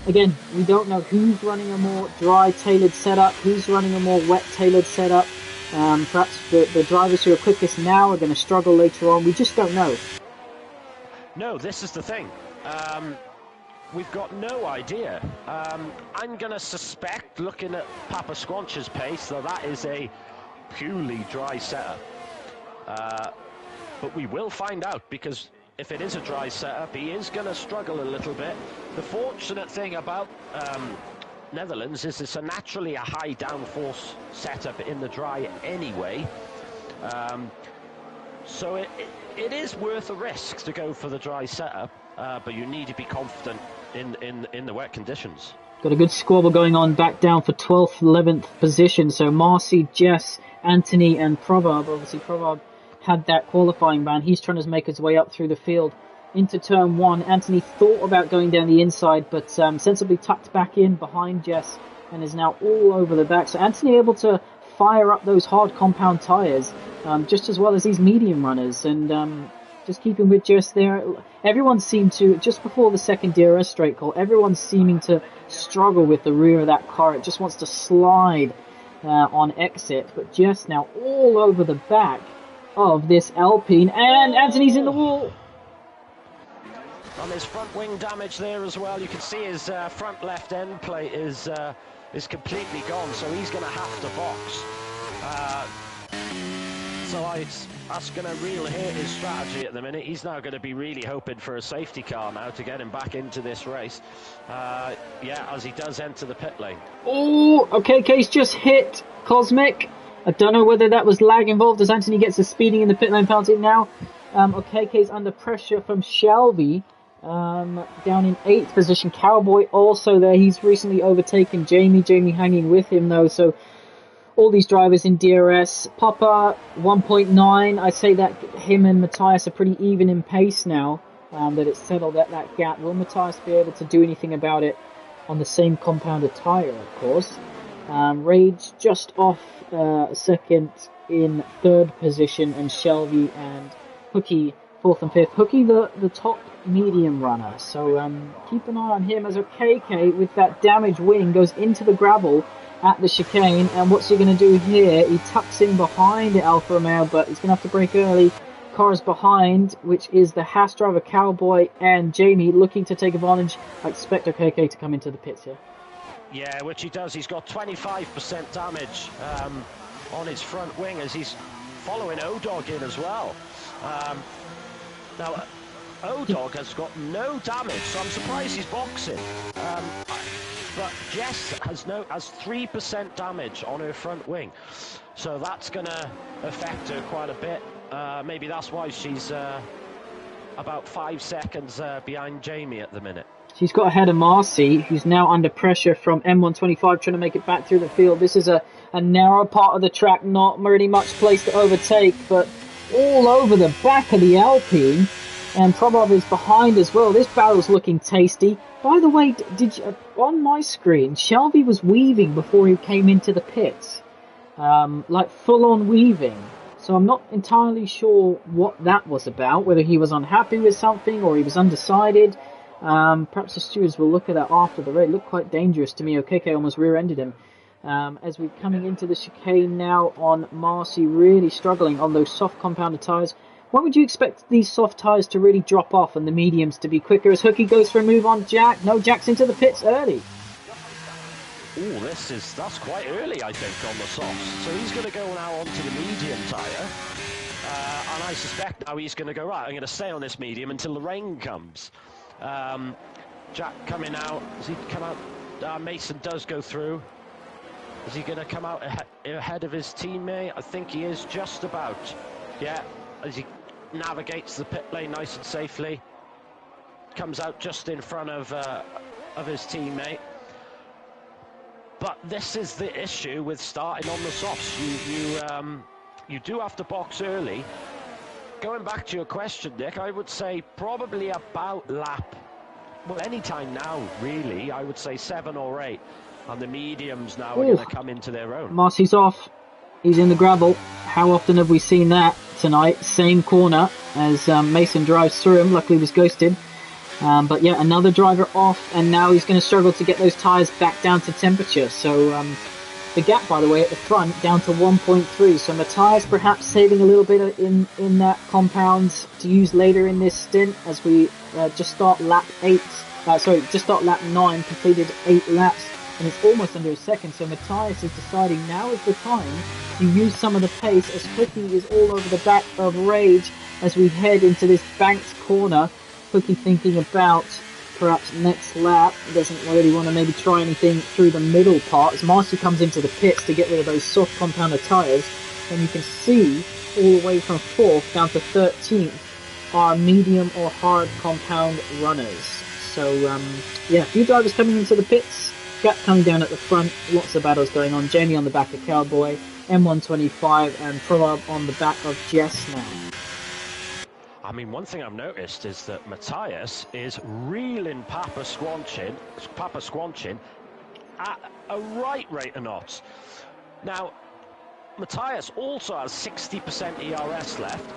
Speaker 1: Again, we don't know who's running a more dry tailored setup, who's running a more wet tailored setup. Perhaps the drivers who are quickest now are going to struggle later on. We just don't know.
Speaker 2: No, this is the thing. We've got no idea. I'm going to suspect, looking at Papa Squanch's pace, that is a purely dry setup. But we will find out, because if it is a dry setup, he is going to struggle a little bit. The fortunate thing about Netherlands is it's naturally a high downforce setup in the dry anyway. So it is worth a risk to go for the dry setup, but you need to be confident in the wet conditions.
Speaker 1: Got a good squabble going on back down for 12th, 11th position. So Marcy, Jess, Anthony and Proverb. Obviously Proverb had that qualifying ban. He's trying to make his way up through the field into turn 1. Anthony thought about going down the inside, but sensibly tucked back in behind Jess and is now all over the back. So Anthony able to fire up those hard compound tyres just as well as these medium runners. And just keeping with Jess there, everyone seemed to, just before the second DRS straight call, everyone's seeming to struggle with the rear of that car. It just wants to slide on exit. But Jess now all over the back of this Alpine, and Anthony's in the wall.
Speaker 2: On his front wing damage there as well, you can see his front left end plate is completely gone, so he's going to have to box. So that's going to really hurt his strategy at the minute. He's now going to be really hoping for a safety car now to get him back into this race. Yeah, as he does enter the pit lane.
Speaker 1: Oh, okay, Case just hit Cosmic. I don't know whether that was lag involved as Anthony gets the speeding in the pit lane penalty now. Okeke's under pressure from Shelby. Down in 8th position. Cowboy also there. He's recently overtaken Jamie. Jamie hanging with him though. So all these drivers in DRS. Popper 1.9. I'd say that him and Matthias are pretty even in pace now. That it's settled at that gap. Will Matthias be able to do anything about it on the same compounded tyre, of course? Rage just off second in 3rd position, and Shelby and Hookie 4th and 5th. Hookie the top medium runner, so keep an eye on him as Okeke with that damaged wing goes into the gravel at the chicane. And what's he going to do here? He tucks in behind the Alfa Romeo, but he's going to have to brake early. Cars behind, which is the Haas driver Cowboy and Jamie, looking to take advantage. I expect Okeke to come into the pits here.
Speaker 2: Yeah, which he does. He's got 25% damage on his front wing as he's following O-Dog in as well. Now, O-Dog has got no damage, so I'm surprised he's boxing. But Jess has 3% damage on her front wing, so that's going to affect her quite a bit. Maybe that's why she's about 5 seconds behind Jamie at the minute.
Speaker 1: She's got ahead of Marcy, who's now under pressure from M125, trying to make it back through the field. This is a narrow part of the track, not really much place to overtake, but all over the back of the Alpine, and Probov is behind as well. This battle's looking tasty. By the way, did you, on my screen, Shelby was weaving before he came into the pits, like full-on weaving. So I'm not entirely sure what that was about, whether he was unhappy with something or he was undecided. Perhaps the stewards will look at that after the race. It looked quite dangerous to me. Okeke almost rear-ended him. As we're coming into the chicane now on Marcy, really struggling on those soft compounded tyres. When would you expect these soft tyres to really drop off and the mediums to be quicker as Hookie goes for a move on Jack? No, Jack's into the pits early.
Speaker 2: Ooh, that's quite early, I think, on the softs. So he's going to go now onto the medium tyre. And I suspect now he's going to go, right, I'm going to stay on this medium until the rain comes. Jack coming out. Does he come out? Mason does go through. Is he going to come out ahead of his teammate? I think he is just about. Yeah, as he navigates the pit lane nice and safely. Comes out just in front of his teammate. But this is the issue with starting on the softs. You do have to box early. Going back to your question, Nick, I would say probably about lap, well, any time now, really. I would say 7 or 8. And the mediums now are going to come into their own.
Speaker 1: Marcy's off. He's in the gravel. How often have we seen that tonight? Same corner as Mason drives through him. Luckily he was ghosted. But yeah, another driver off, and now he's going to struggle to get those tyres back down to temperature. So the gap, by the way, at the front down to 1.3. So Matthias perhaps saving a little bit in that compound to use later in this stint as we just start lap 9, completed 8 laps, and it's almost under a second. So Matthias is deciding now is the time to use some of the pace as Hookie is all over the back of Rage as we head into this banked corner. Hookie thinking about perhaps next lap doesn't really want to maybe try anything through the middle part as Marcy comes into the pits to get rid of those soft compounded tyres. And you can see all the way from 4th down to 13th are medium or hard compound runners. So yeah, a few drivers coming into the pits, Jack coming down at the front, lots of battles going on. Jamie on the back of Cowboy, M125 and Proverb on the back of Jess now.
Speaker 2: I mean, one thing I've noticed is that Matthias is reeling Papa Squanching at a right rate of knots. Now, Matthias also has 60% ERS left.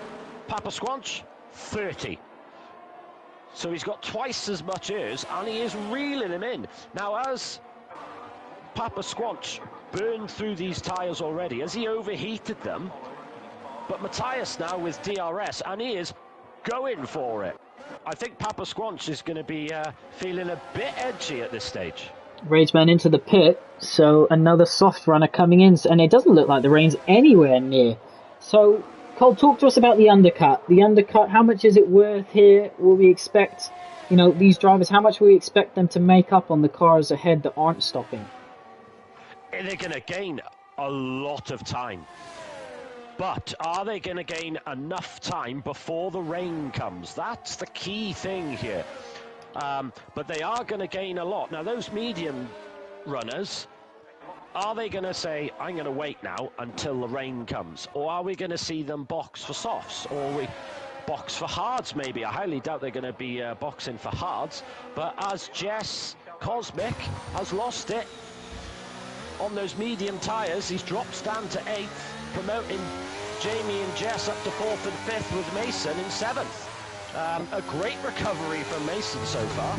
Speaker 2: Papa Squanch, 30. So he's got twice as much ERS, and he is reeling him in. Now, as Papa Squanch burned through these tyres already, as he overheated them, but Matthias now with DRS, and he is going for it. I think Papa Squanch is going to be feeling a bit edgy at this stage.
Speaker 1: Rageman into the pit, so another soft runner coming in, and it doesn't look like the rain's anywhere near. So, Cole, talk to us about the undercut. The undercut, how much is it worth here? Will we expect, these drivers, how much will we expect them to make up on the cars ahead that aren't stopping?
Speaker 2: They're going to gain a lot of time. But are they going to gain enough time before the rain comes? That's the key thing here. But they are going to gain a lot. Now, those medium runners, are they going to say, I'm going to wait now until the rain comes? Or are we going to see them box for softs? Or we box for hards, maybe? I highly doubt they're going to be boxing for hards. But as Jess Cosmic has lost it on those medium tyres, he drops down to 8th, promoting Jamie and Jess up to 4th and 5th with Mason in 7th. A great recovery from Mason so far.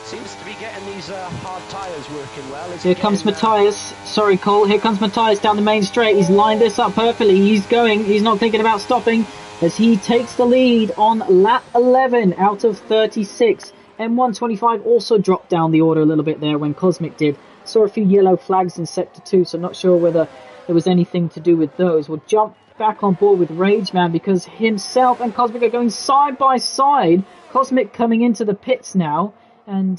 Speaker 2: Seems to be getting these hard tyres working well.
Speaker 1: Here comes Matthias. Sorry, Cole. Here comes Matthias down the main straight. He's lined this up perfectly. He's going. He's not thinking about stopping as he takes the lead on lap 11 out of 36. M125 also dropped down the order a little bit there when Cosmic did. Saw a few yellow flags in Sector 2, so not sure whether there was anything to do with those. We'll jump back on board with Rageman because himself and Cosmic are going side by side. Cosmic coming into the pits now, and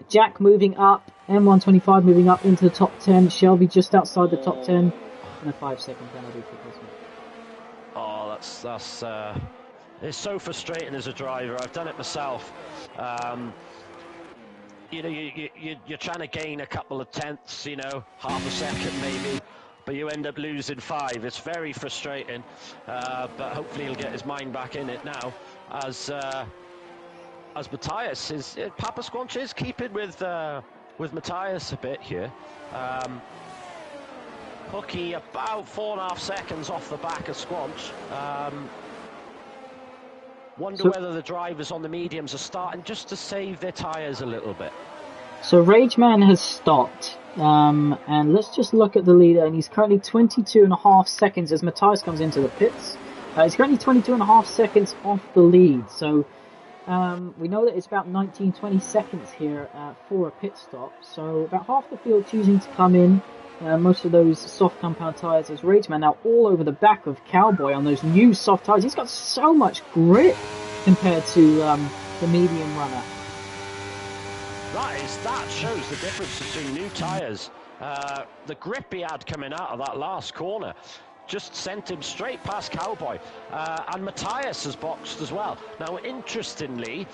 Speaker 1: Jack moving up, M125 moving up into the top 10, Shelby just outside the top 10, and a 5-second penalty for Cosmic.
Speaker 2: Oh, that's it's so frustrating as a driver. I've done it myself. You're trying to gain a couple of tenths, half a second maybe, but you end up losing 5. It's very frustrating, but hopefully he'll get his mind back in it now, as Matthias is, Papa Squanch is keeping with Matthias a bit here. Hooky about 4.5 seconds off the back of Squanch. Wonder whether the drivers on the mediums are starting just to save their tyres a little bit.
Speaker 1: So Rageman has stopped, and let's just look at the leader, and he's currently 22.5 seconds as Matthias comes into the pits. He's currently 22.5 seconds off the lead, so we know that it's about 19-20 seconds here for a pit stop, so about half the field choosing to come in. Most of those soft compound tyres as Rageman now all over the back of Cowboy on those new soft tyres. He's got so much grip compared to the medium runner.
Speaker 2: That shows the difference between new tyres. The grip he had coming out of that last corner just sent him straight past Cowboy. And Matthias has boxed as well. Now, interestingly,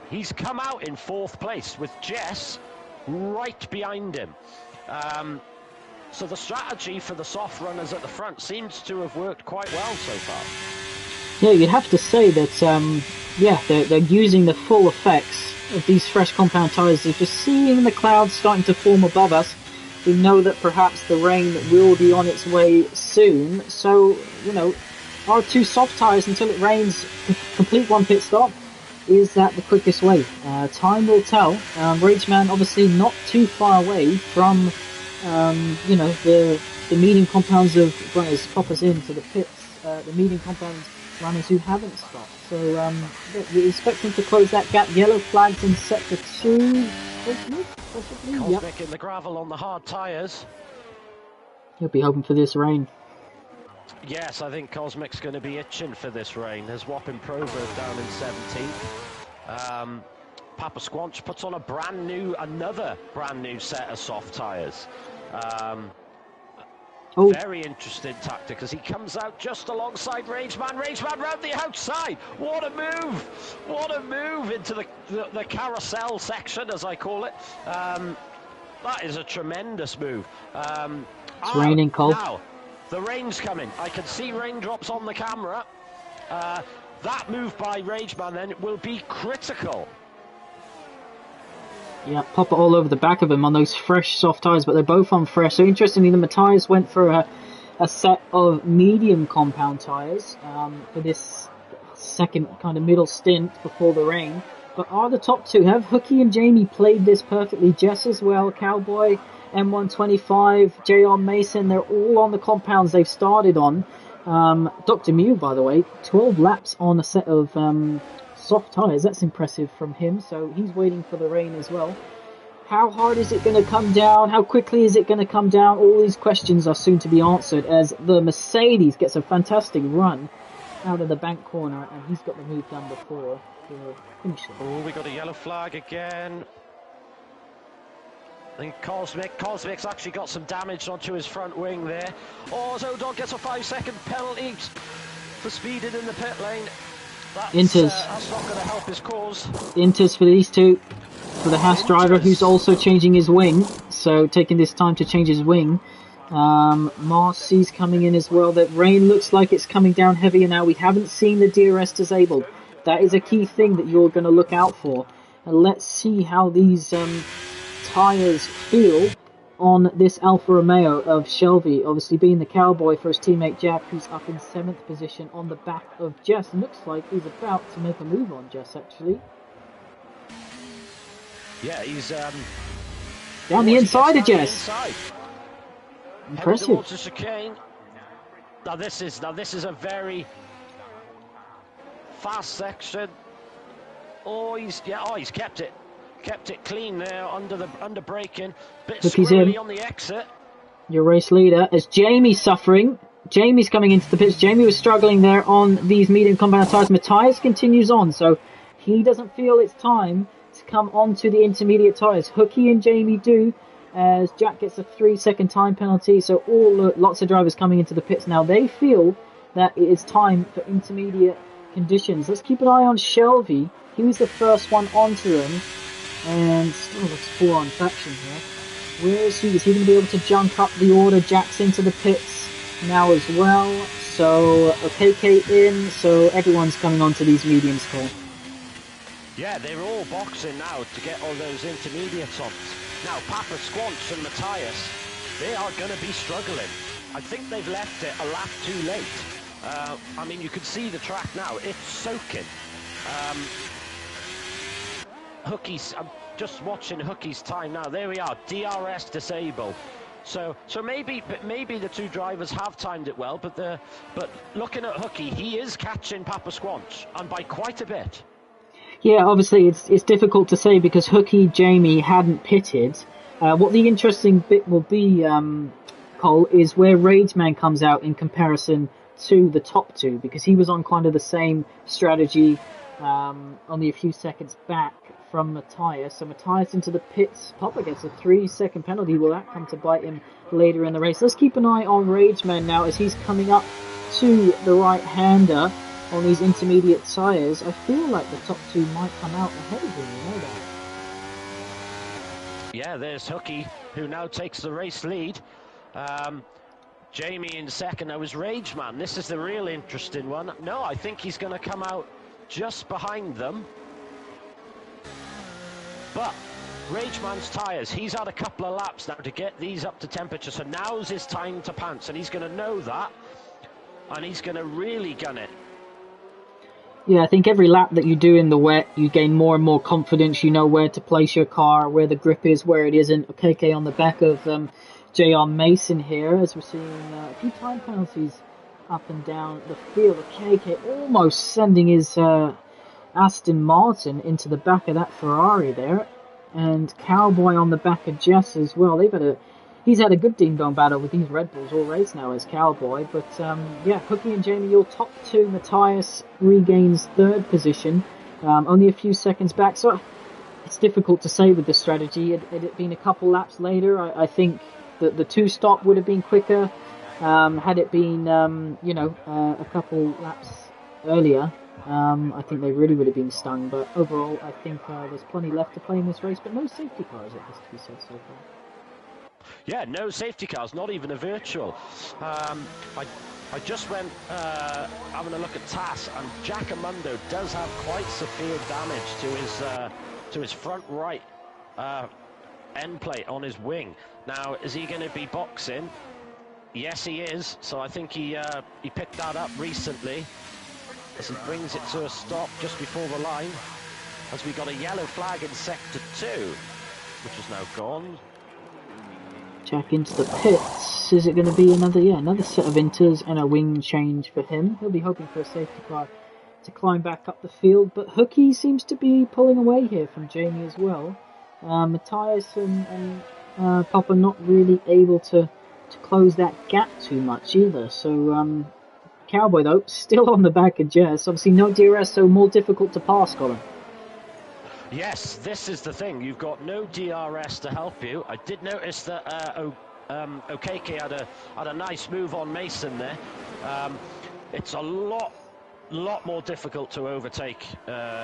Speaker 2: he's come out in 4th place with Jess right behind him. So the strategy for the soft runners at the front seems to have worked quite well so far.
Speaker 1: Yeah, you'd have to say that, they're using the full effects of these fresh compound tyres. They're just seeing the clouds starting to form above us. We know that perhaps the rain will be on its way soon. So, our 2 soft tyres until it rains, complete one pit stop. Is that the quickest way? Time will tell. Rageman obviously not too far away from the medium compounds of runners pop us into the pits, the medium compounds runners who haven't stopped. So we expect them to close that gap. Yellow flags in Sector 2. Possibly.
Speaker 2: Cosmic in the gravel on the hard tyres.
Speaker 1: He'll be hoping for this rain.
Speaker 2: Yes, I think Cosmic's going to be itching for this rain. There's Whopping Proverb down in 17th. Papa Squanch puts on another brand new set of soft tyres. Very interesting tactic as he comes out just alongside Rageman. Rageman round the outside. What a move! What a move into the carousel section, as I call it. That is a tremendous move.
Speaker 1: It's raining, Cole.
Speaker 2: Now, the rain's coming. I can see raindrops on the camera. That move by Rageman then will be critical.
Speaker 1: Yeah, pop it all over the back of him on those fresh soft tyres, but they're both on fresh. So interestingly, the Matthias went for a set of medium compound tyres for this second kind of middle stint before the rain. But are the top two? Have Hooky and Jamie played this perfectly? Jess as well, Cowboy, M125, JR Mason, they're all on the compounds they've started on. Dr. Mew, by the way, 12 laps on a set of soft tyres. That's impressive from him, so he's waiting for the rain as well. How hard is it going to come down? How quickly is it going to come down? All these questions are soon to be answered as the Mercedes gets a fantastic run out of the bank corner, and he's got the move done before to finish it.
Speaker 2: Oh, we got a yellow flag again. I think Cosmic's actually got some damage onto his front wing there. Oh, Zodog gets a 5-second penalty for speeding in the pit lane. That's not going to help his cause.
Speaker 1: Inters for these two. For the Haas driver, who's also changing his wing. So taking this time to change his wing. Marcy's coming in as well. That rain looks like it's coming down heavier now. We haven't seen the DRS disabled. That is a key thing that you're going to look out for. And let's see how these tyres feel on this Alfa Romeo of Shelby, obviously being the Cowboy for his teammate Jack, who's up in 7th position on the back of Jess. And looks like he's about to make a move on Jess, actually.
Speaker 2: Yeah, he's
Speaker 1: down the inside of Jess. Impressive.
Speaker 2: Towards the chicane. Now this is a very fast section. He's kept it. Kept it clean there under braking. Bit swirly on the exit.
Speaker 1: Your race leader as Jamie's suffering. Jamie's coming into the pits. Jamie was struggling there on these medium compound tyres. Matthias continues on, so he doesn't feel it's time to come onto the intermediate tyres. Hooky and Jamie do, as Jack gets a 3-second time penalty. So lots of drivers coming into the pits now. They feel that it is time for intermediate conditions. Let's keep an eye on Shelby. He was the first one onto them. And still looks full-on traction here. Where is he? Is he going to be able to junk up the order? Jack's into the pits now as well. So, KK in. So, everyone's coming onto these mediums, Cole.
Speaker 2: Yeah, they're all boxing now to get all those intermediates on. Now, Papa Squanch and Matthias, they are going to be struggling. I think they've left it a lap too late. I mean, you can see the track now. It's soaking. I'm just watching Hooky's time now. There we are, DRS disabled. So maybe the two drivers have timed it well, but looking at Hooky, he is catching Papa Squanch, and by quite a bit.
Speaker 1: Yeah, obviously it's difficult to say because Hooky Jamie hadn't pitted. What the interesting bit will be, Cole, is where Rageman comes out in comparison to the top two, because he was on kind of the same strategy, only a few seconds back from Matthias. So Matthias into the pits. Papa gets a 3-second penalty. Will that come to bite him later in the race? Let's keep an eye on Rageman now as he's coming up to the right-hander on these intermediate tyres. I feel like the top two might come out ahead of him, you know that?
Speaker 2: Yeah, there's Hooky, who now takes the race lead. Jamie in second. Now is Rageman. This is the real interesting one. No, I think he's going to come out just behind them. But Rageman's tyres, he's had a couple of laps now to get these up to temperature, so now's his time to pants, and he's going to know that, and he's going to really gun it.
Speaker 1: Yeah, I think every lap that you do in the wet, you gain more and more confidence. You know where to place your car, where the grip is, where it isn't. KK on the back of JR Mason here, as we're seeing a few time penalties up and down the field. KK almost sending his Aston Martin into the back of that Ferrari there, and Cowboy on the back of Jess as well. He's had a good ding-dong battle with these Red Bulls all race now as Cowboy, but yeah, Hooky and Jamie, your top two. Matthias regains third position, only a few seconds back. So it's difficult to say with the strategy. Had it been a couple laps later, I think that the two-stop would have been quicker. Had it been, a couple laps earlier, I think they really would have been stung. But overall, I think there's plenty left to play in this race, but no safety cars, it has to be said so far.
Speaker 2: Yeah, no safety cars, not even a virtual. I just went having a look at TAS, and Giacomondo does have quite severe damage to his front right end plate on his wing. Now, is he going to be boxing? Yes, he is. So I think he picked that up recently as he brings it to a stop just before the line, as we got a yellow flag in sector 2, which is now gone.
Speaker 1: Jack into the pits. Is it going to be another set of inters and a wing change for him? He'll be hoping for a safety car to climb back up the field, but Hookie seems to be pulling away here from Jamie as well. Matthias and Papa not really able to close that gap too much either. So Cowboy though still on the back of Jess. Obviously no DRS, so more difficult to pass, Colin.
Speaker 2: Yes, this is the thing. You've got no DRS to help you. I did notice that Okeke had a nice move on Mason there. It's a lot more difficult to overtake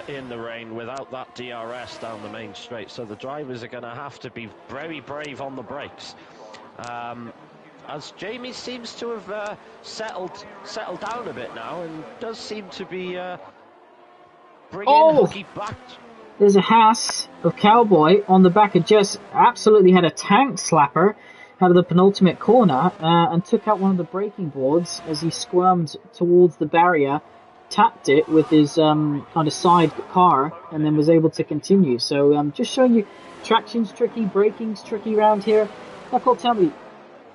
Speaker 2: in the rain without that DRS down the main straight. So the drivers are going to have to be very brave on the brakes. As Jamie seems to have settled down a bit now and does seem to be bringing Hookie back.
Speaker 1: There's a Haas of Cowboy on the back of Jess. Absolutely had a tank slapper out of the penultimate corner and took out one of the braking boards as he squirmed towards the barrier, tapped it with his kind of side car, and then was able to continue. So just showing you, traction's tricky, braking's tricky around here. Now, tell me,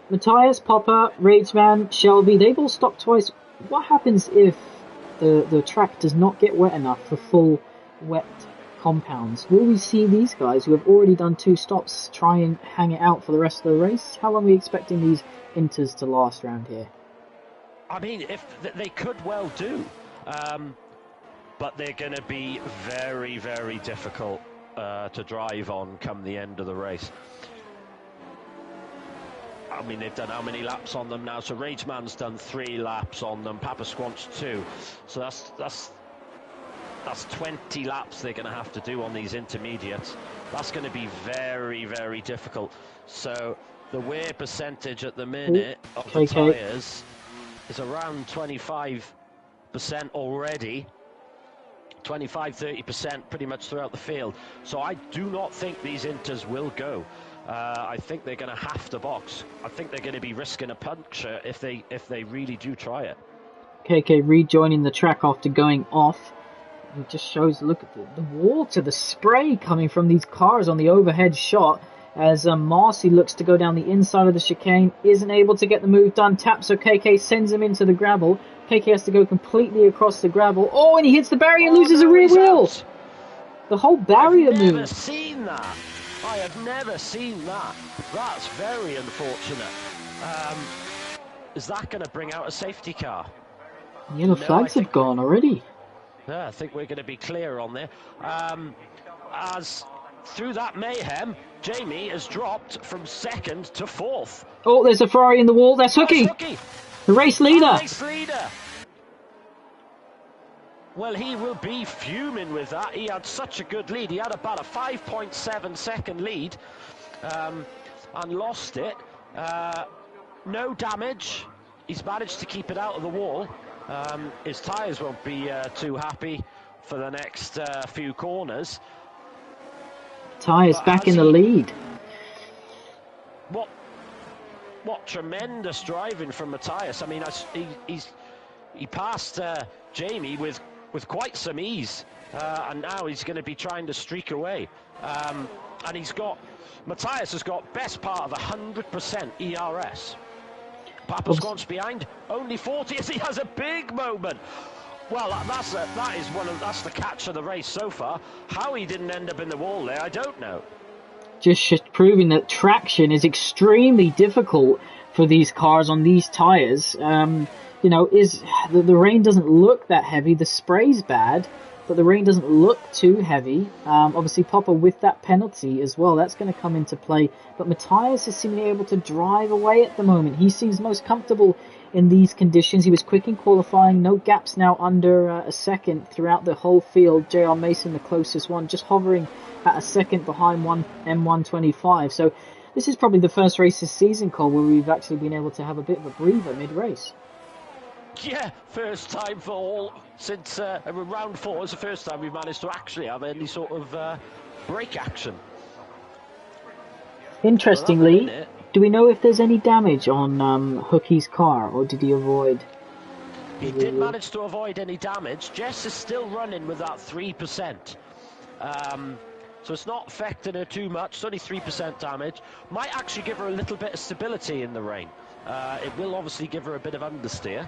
Speaker 1: Matthias, Papa, Rageman, Shelby, they've all stopped twice. What happens if the track does not get wet enough for full wet compounds? Will we see these guys who have already done 2 stops try and hang it out for the rest of the race? How long are we expecting these inters to last around here?
Speaker 2: I mean, if they could well do, but they're going to be very, very difficult to drive on come the end of the race. I mean, they've done how many laps on them now? So Rageman's done 3 laps on them, Papa Squanch 2. So that's 20 laps they're going to have to do on these intermediates. That's going to be very, very difficult. So the wear percentage at the minute of the tyres is around 25% already. 25-30% pretty much throughout the field. So I do not think these inters will go. I think they're going to have to box. I think they're going to be risking a puncture if they really do try it.
Speaker 1: KK rejoining the track after going off. It just shows, look at the water, the spray coming from these cars on the overhead shot as Marcy looks to go down the inside of the chicane, isn't able to get the move done, taps, so KK sends him into the gravel. KK has to go completely across the gravel. Oh, and he hits the barrier and loses a rear wheel. The whole barrier move.
Speaker 2: I've never seen that. I have never seen that. That's very unfortunate. Is that going to bring out a safety car?
Speaker 1: Yellow flags have gone already.
Speaker 2: Yeah, I think we're going to be clear on there. As through that mayhem, Jamie has dropped from 2nd to 4th.
Speaker 1: Oh, there's a Ferrari in the wall. That's Hookie. The race leader.
Speaker 2: Well, he will be fuming with that. He had such a good lead. He had about a 5.7 second lead and lost it. No damage. He's managed to keep it out of the wall. His tyres won't be too happy for the next few corners.
Speaker 1: Tyres back in the lead.
Speaker 2: What tremendous driving from Matthias. I mean, he passed Jamie with quite some ease, and now he's going to be trying to streak away. And Matthias has got best part of 100% ERS. Papa Squanch behind, only 40 as he has a big moment. Well, that's the catch of the race so far. How he didn't end up in the wall there, I don't know. Just
Speaker 1: proving that traction is extremely difficult for these cars on these tyres. The rain doesn't look that heavy. The spray's bad. but the rain doesn't look too heavy. Obviously, Popper with that penalty as well, that's going to come into play. But Matthias is seemingly able to drive away at the moment. He seems most comfortable in these conditions. He was quick in qualifying, no gaps now under a second throughout the whole field. J.R. Mason, the closest one, just hovering at a second behind M125. So this is probably the first race this season, Cole, where we've actually been able to have a bit of a breather mid-race.
Speaker 2: Yeah, first time for all since round 4 is the first time we've managed to actually have any sort of brake action.
Speaker 1: Interestingly, do we know if there's any damage on Hookie's car, or did he avoid?
Speaker 2: He did manage to avoid any damage. Jess is still running with that 3%. So it's not affecting her too much. It's only 3% damage. Might actually give her a little bit of stability in the rain. It will obviously give her a bit of understeer.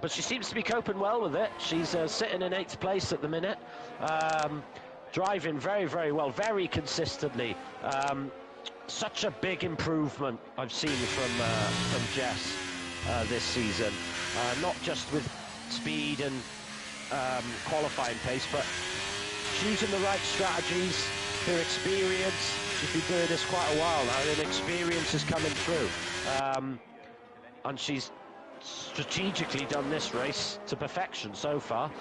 Speaker 2: But she seems to be coping well with it. She's sitting in 8th place at the minute. Driving very, very well, very consistently. Such a big improvement I've seen from Jess this season. Not just with speed and qualifying pace, but choosing the right strategies, her experience. She's been doing this quite a while now, and experience is coming through. And she's strategically done this race to perfection so far.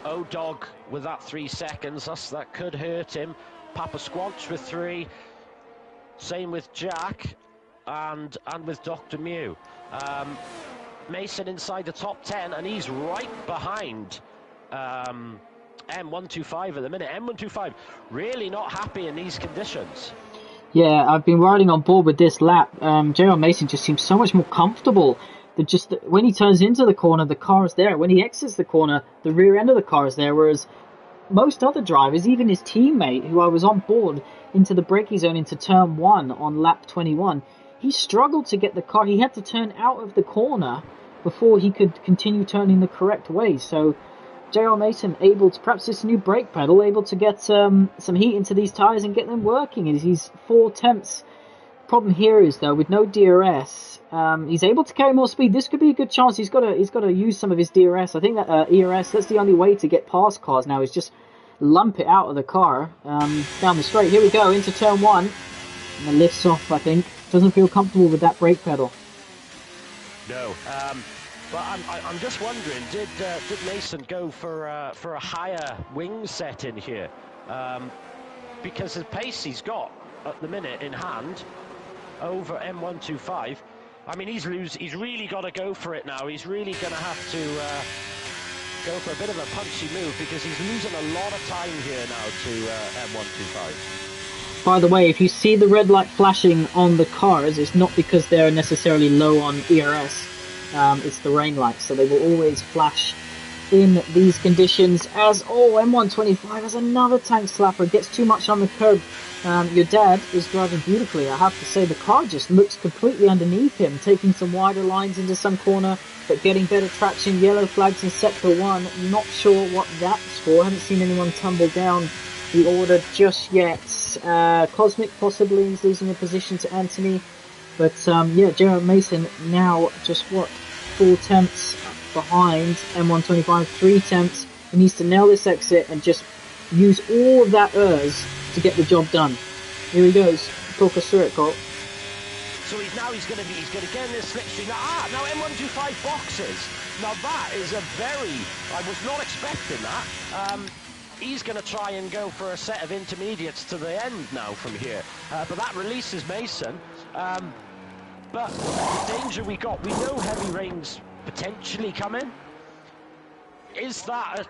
Speaker 2: O-Dog with that 3 seconds, that could hurt him. Papa Squanch with 3. Same with Jack and with Dr. Mew. Mason inside the top 10, and he's right behind M125 at the minute. M125 really not happy in these conditions.
Speaker 1: Yeah, I've been riding on board with this lap. J.R. Mason just seems so much more comfortable. When he turns into the corner, the car is there. When he exits the corner, the rear end of the car is there. Whereas most other drivers, even his teammate, who I was on board into the braking zone into turn 1 on lap 21, he struggled to get the car. He had to turn out of the corner before he could continue turning the correct way. So J.R. Mason able to, perhaps this new brake pedal, able to get some heat into these tyres and get them working. He's 4 tenths. Problem here is, though, with no DRS, he's able to carry more speed. This could be a good chance. He's got to use some of his DRS. I think that ERS, that's the only way to get past cars now, is just lump it out of the car down the straight. Here we go into turn 1, and it lifts off. I think doesn't feel comfortable with that brake pedal.
Speaker 2: No. But I'm just wondering, did Mason go for a higher wing set in here? Because the pace he's got at the minute in hand over M125, I mean, he's really got to go for it now. He's really going to have to go for a bit of a punchy move, because he's losing a lot of time here now to M125.
Speaker 1: By the way, if you see the red light flashing on the cars, it's not because they're necessarily low on ERS. It's the rain lights, so they will always flash in these conditions. As M125 has another tank slapper, gets too much on the curb. Your dad is driving beautifully. I have to say, the car just looks completely underneath him, taking some wider lines into some corner, but getting better traction. Yellow flags in sector 1. Not sure what that's for. Haven't seen anyone tumble down the order just yet. Cosmic possibly is losing a position to Anthony. But yeah, J.R. Mason now just 4 tenths behind M125, 3 tenths. He needs to nail this exit and just use all of that ERS to get the job done. Here he goes. Talk us through it, Cole.
Speaker 2: So he's going to get in this slipstream. Now M125 boxes. Now that is I was not expecting that. He's going to try and go for a set of intermediates to the end now from here. But that releases Mason. But the danger we know heavy rain's potentially coming. Is that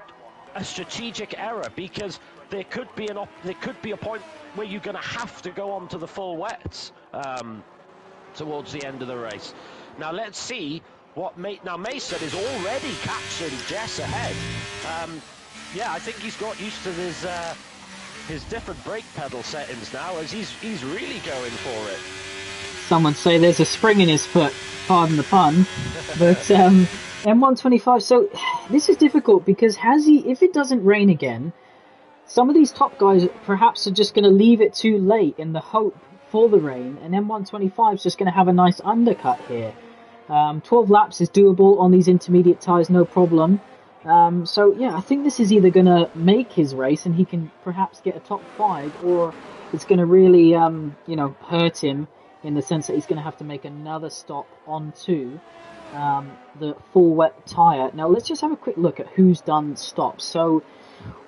Speaker 2: a strategic error? Because there could be a point where you're going to have to go on to the full wets towards the end of the race. Now let's see what Mason is already catching Jess ahead. Yeah, I think he's got used to his different brake pedal settings now, as he's really going for it.
Speaker 1: Someone say there's a spring in his foot, pardon the pun. But M125, so this is difficult, because if it doesn't rain again, some of these top guys perhaps are just going to leave it too late in the hope for the rain, and M125 is just going to have a nice undercut here. 12 laps is doable on these intermediate tyres, no problem. So yeah, I think this is either going to make his race and he can perhaps get a top 5, or it's going to really, hurt him in the sense that he's going to have to make another stop onto the full wet tyre. Now let's just have a quick look at who's done stops. So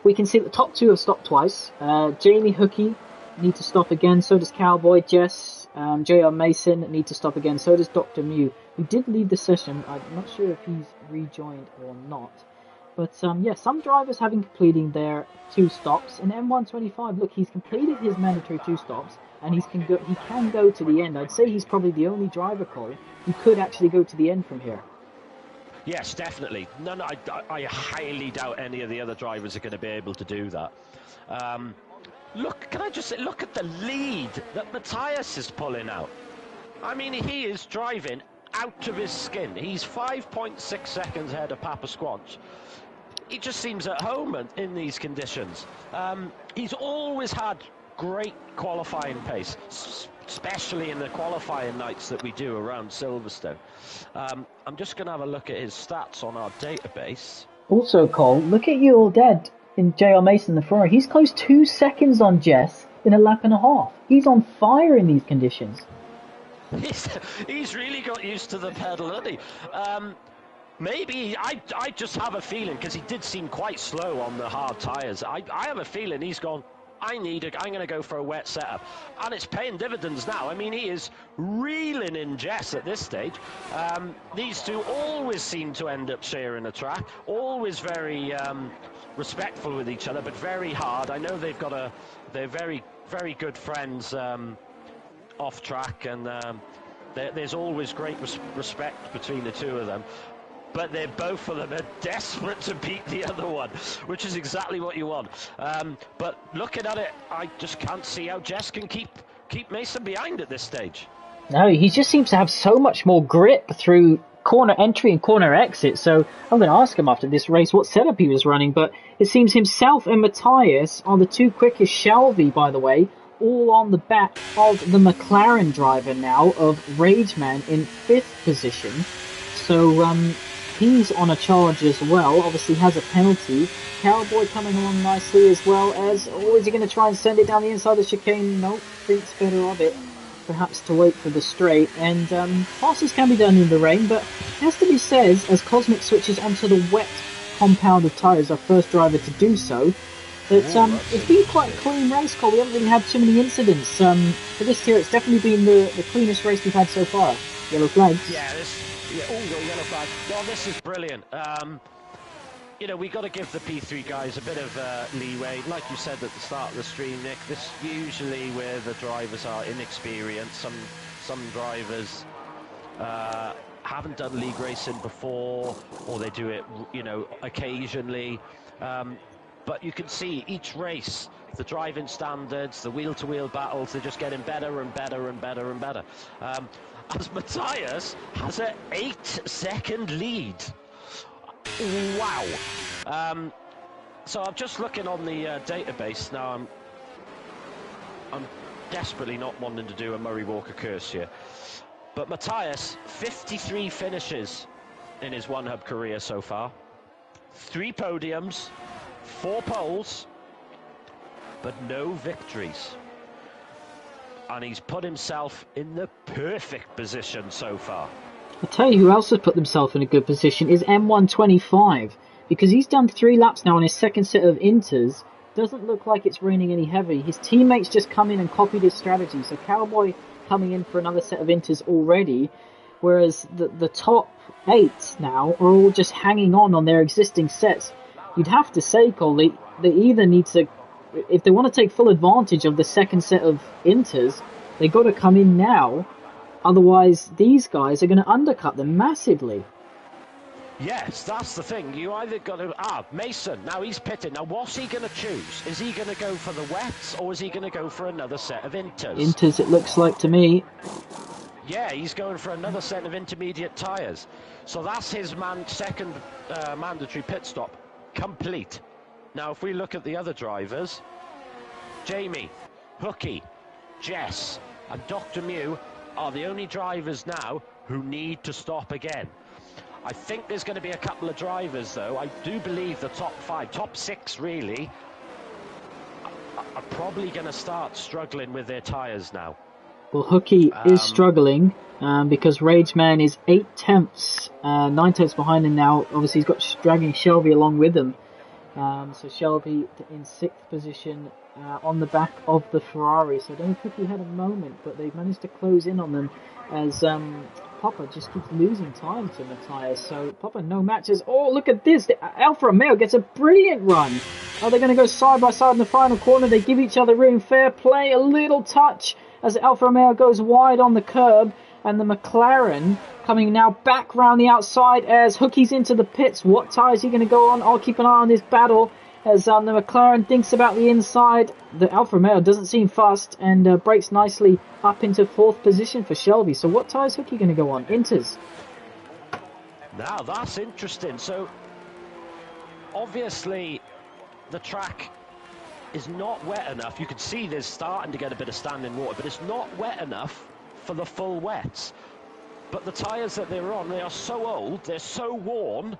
Speaker 1: we can see the top 2 have stopped twice. Jamie Hookey need to stop again. So does Cowboy. Jess, J.R. Mason need to stop again. So does Dr. Mew, who did leave the session. I'm not sure if he's rejoined or not. But some drivers having completed their 2 stops. In M125, look, he's completed his mandatory 2 stops, and he can go to the end. I'd say he's probably the only driver, Cole, who could actually go to the end from here.
Speaker 2: Yes, definitely. No, I highly doubt any of the other drivers are going to be able to do that. Look, can I just say, look at the lead that Matthias is pulling out. I mean, he is driving out of his skin. He's 5.6 seconds ahead of Papa Squanch. He just seems at home in these conditions. He's always had great qualifying pace, especially in the qualifying nights that we do around Silverstone. I'm just going to have a look at his stats on our database.
Speaker 1: Also, Cole, look at your dad in J.R. Mason, the Ferrari. He's close 2 seconds on Jess in a lap and a half. He's on fire in these conditions.
Speaker 2: He's really got used to the pedal, hasn't he? Maybe, I just have a feeling, because he did seem quite slow on the hard tyres. I have a feeling he's gone, I'm going to go for a wet setup. And it's paying dividends now. I mean, he is reeling in Jess at this stage. These two always seem to end up sharing a track. Always very respectful with each other, but very hard. I know they're very, very good friends off track, and there's always great respect between the two of them. But both of them are desperate to beat the other one, which is exactly what you want. But looking at it, I just can't see how Jess can keep Mason behind at this stage.
Speaker 1: No, he just seems to have so much more grip through corner entry and corner exit. So I'm going to ask him after this race what setup he was running. But it seems himself and Matthias are the 2 quickest. Shelby, by the way, all on the back of the McLaren driver now of Rageman in 5th position. So he's on a charge as well. Obviously has a penalty. Cowboy coming along nicely as well as... Oh, is he going to try and send it down the inside of the chicane? Nope, thinks better of it. Perhaps to wait for the straight. And passes can be done in the rain, but it has to be said, as Cosmic switches onto the wet compounded tyres, our first driver to do so, that it's been quite a clean race, Cole. We haven't really had too many incidents. For this year, it's definitely been the cleanest race we've had so far. Yellow flags.
Speaker 2: Yeah, yellow flag. Well, this is brilliant. We got to give the P3 guys a bit of leeway. Like you said at the start of the stream, Nick, this usually where the drivers are inexperienced. Some drivers haven't done league racing before, or they do it, occasionally. But you can see each race, the driving standards, the wheel-to-wheel battles, they're just getting better and better and better and better. As Matthias has an 8-second lead. Wow. So I'm just looking on the database now. I'm desperately not wanting to do a Murray Walker curse here. But Matthias, 53 finishes in his one-hub career so far. 3 podiums, 4 poles, but no victories. And he's put himself in the perfect position so far.
Speaker 1: I'll tell you who else has put themselves in a good position is M125, because he's done 3 laps now on his second set of inters. Doesn't look like it's raining any heavy. His teammates just come in and copied his strategy. So Cowboy coming in for another set of inters already, whereas the top 8 now are all just hanging on their existing sets. You'd have to say, Cole, they either need to, if they want to take full advantage of the second set of inters, they got to come in now. Otherwise, these guys are going to undercut them massively.
Speaker 2: Yes, that's the thing. You either got to... Mason, now he's pitting. Now, what's he going to choose? Is he going to go for the wets, or is he going to go for another set of inters?
Speaker 1: Inters, it looks like to me.
Speaker 2: Yeah, he's going for another set of intermediate tyres. So that's his second mandatory pit stop complete. Now, if we look at the other drivers, Jamie, Hooky, Jess, and Dr. Mew are the only drivers now who need to stop again. I think there's going to be a couple of drivers, though. I do believe the top 5, top 6 really, are probably going to start struggling with their tyres now.
Speaker 1: Well, Hooky is struggling because Rageman is 9 tenths behind him now. Obviously, he's got dragging Shelby along with him. So Shelby in 6th position on the back of the Ferrari. So I don't know if Hooky had a moment, but they've managed to close in on them as Papa just keeps losing time to Matthias. So Papa, no matches. Oh, look at this. Alfa Romeo gets a brilliant run. Are they going to go side by side in the final corner? They give each other room. Fair play. A little touch as Alfa Romeo goes wide on the curb, and the McLaren coming now back round the outside as Hooky's into the pits. What tyre is he going to go on? I'll keep an eye on this battle as the McLaren thinks about the inside. The Alfa Romeo doesn't seem fast and brakes nicely up into 4th position for Shelby. So what tyre is Hooky going to go on? Inters.
Speaker 2: Now that's interesting. So obviously the track is not wet enough. You can see there's starting to get a bit of standing water, but it's not wet enough for the full wets. But the tyres that they're on, they are so old, they're so worn,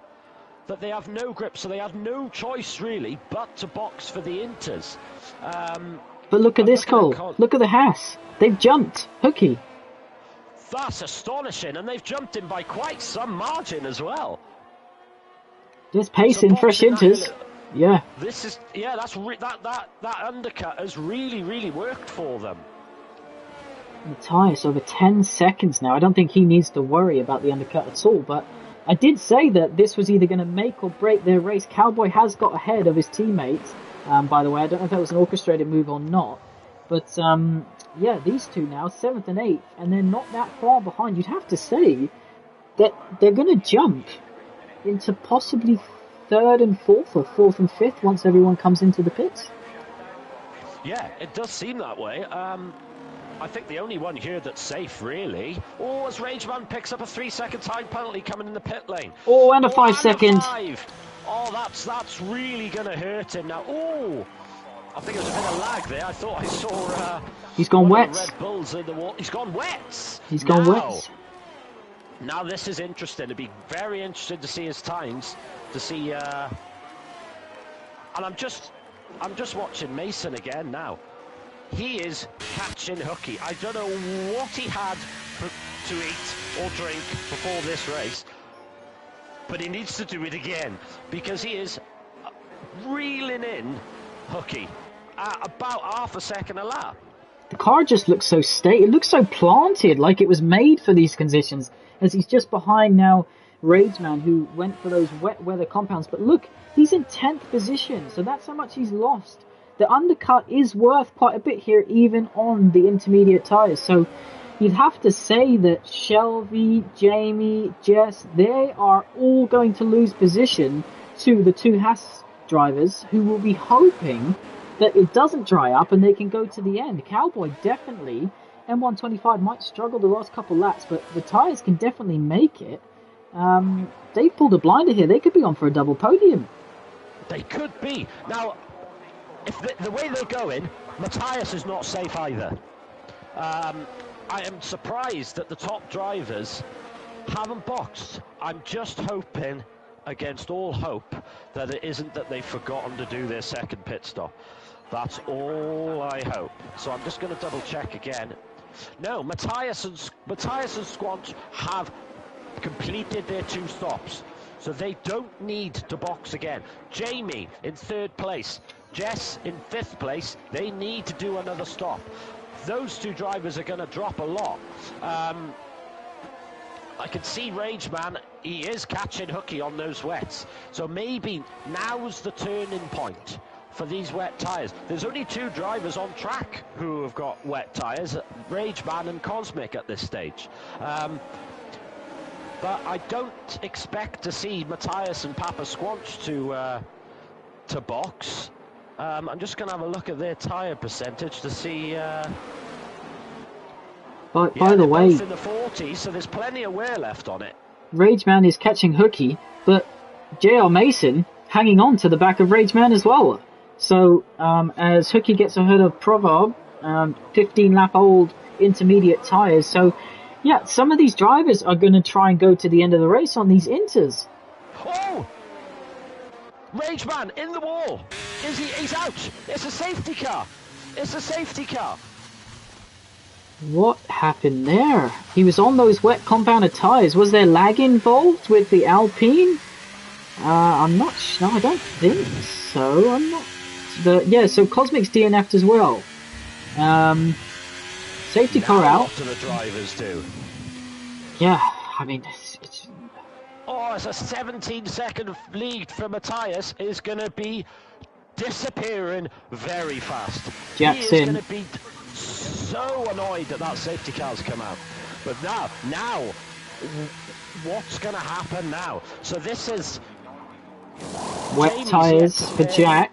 Speaker 2: that they have no grip, so they have no choice really but to box for the Inters.
Speaker 1: But look at this, Cole. Look at the Haas. They've jumped Hooky.
Speaker 2: That's astonishing, and they've jumped him by quite some margin as well.
Speaker 1: There's pace in fresh Inters. Yeah.
Speaker 2: This is that undercut has really worked for them.
Speaker 1: Matthias over 10 seconds now. I don't think he needs to worry about the undercut at all, but I did say that this was either going to make or break their race. Cowboy has got ahead of his teammates, by the way. I don't know if that was an orchestrated move or not, but yeah, these two now 7th and 8th, and they're not that far behind. You'd have to say that they're going to jump into possibly 3rd and 4th, or 4th and 5th once everyone comes into the pits.
Speaker 2: Yeah, it does seem that way. I think the only one here that's safe, really. Oh, as Rageman picks up a 3-second time penalty coming in the pit lane.
Speaker 1: Oh, and a 5-second.
Speaker 2: Oh, that's really going to hurt him now. Oh, I think there's a bit of lag there. I thought I saw...
Speaker 1: he's gone wet.
Speaker 2: Red Bulls in the water. He's gone wet.
Speaker 1: He's gone wet.
Speaker 2: Now this is interesting. It'd be very interesting to see his times, to see... and I'm just watching Mason again now. He is catching Hooky. I don't know what he had to eat or drink before this race, but he needs to do it again because he is reeling in Hooky at about half a second a lap.
Speaker 1: The car just looks so it looks so planted, like it was made for these conditions, as he's just behind now Rageman, who went for those wet weather compounds. But look, he's in 10th position, so that's how much he's lost. The undercut is worth quite a bit here, even on the intermediate tyres. So you'd have to say that Shelby, Jamie, Jess, they are all going to lose position to the two Haas drivers, who will be hoping that it doesn't dry up and they can go to the end. Cowboy definitely, M125 might struggle the last couple laps, but the tyres can definitely make it. They've pulled a blinder here. They could be on for a double podium.
Speaker 2: They could be. Now, if the way they're going, Matthias is not safe either. I am surprised that the top drivers haven't boxed. I'm just hoping, against all hope, that it isn't that they've forgotten to do their second pit stop. That's all I hope. So I'm just going to double check again. No, Matthias and Squanch have completed their 2 stops, so they don't need to box again. Jamie in 3rd place, Jess in 5th place. They need to do another stop. Those 2 drivers are going to drop a lot. I can see Rageman, he is catching Hooky on those wets, so maybe now's the turning point for these wet tyres. There's only 2 drivers on track who have got wet tyres, Rageman and Cosmic at this stage. But I don't expect to see Matthias and Papa Squanch to box. I'm just going to have a look at their tyre percentage to see...
Speaker 1: By the way,
Speaker 2: both in the 40s, so there's plenty of wear left on it.
Speaker 1: Rageman is catching Hooky, but JR Mason hanging on to the back of Rageman as well. So as Hooky gets ahead of Proverb, 15 lap old intermediate tyres, so Yeah, some of these drivers are going to try and go to the end of the race on these inters.
Speaker 2: Oh! Rageman in the wall. He's out. It's a safety car. It's a safety car.
Speaker 1: What happened there? He was on those wet compounded tyres. Was there lag involved with the Alpine? I'm not sure. No, I don't think so. I'm not. So Cosmic's DNF'd as well. Safety car out.
Speaker 2: What do the drivers do?
Speaker 1: Yeah, I mean, it's
Speaker 2: Oh, it's a 17-second lead for Matthias. Is going to be disappearing very fast.
Speaker 1: Jackson.
Speaker 2: He is going to be so annoyed that safety car's come out. But now, what's going to happen now? So this is
Speaker 1: wet tyres for Jack.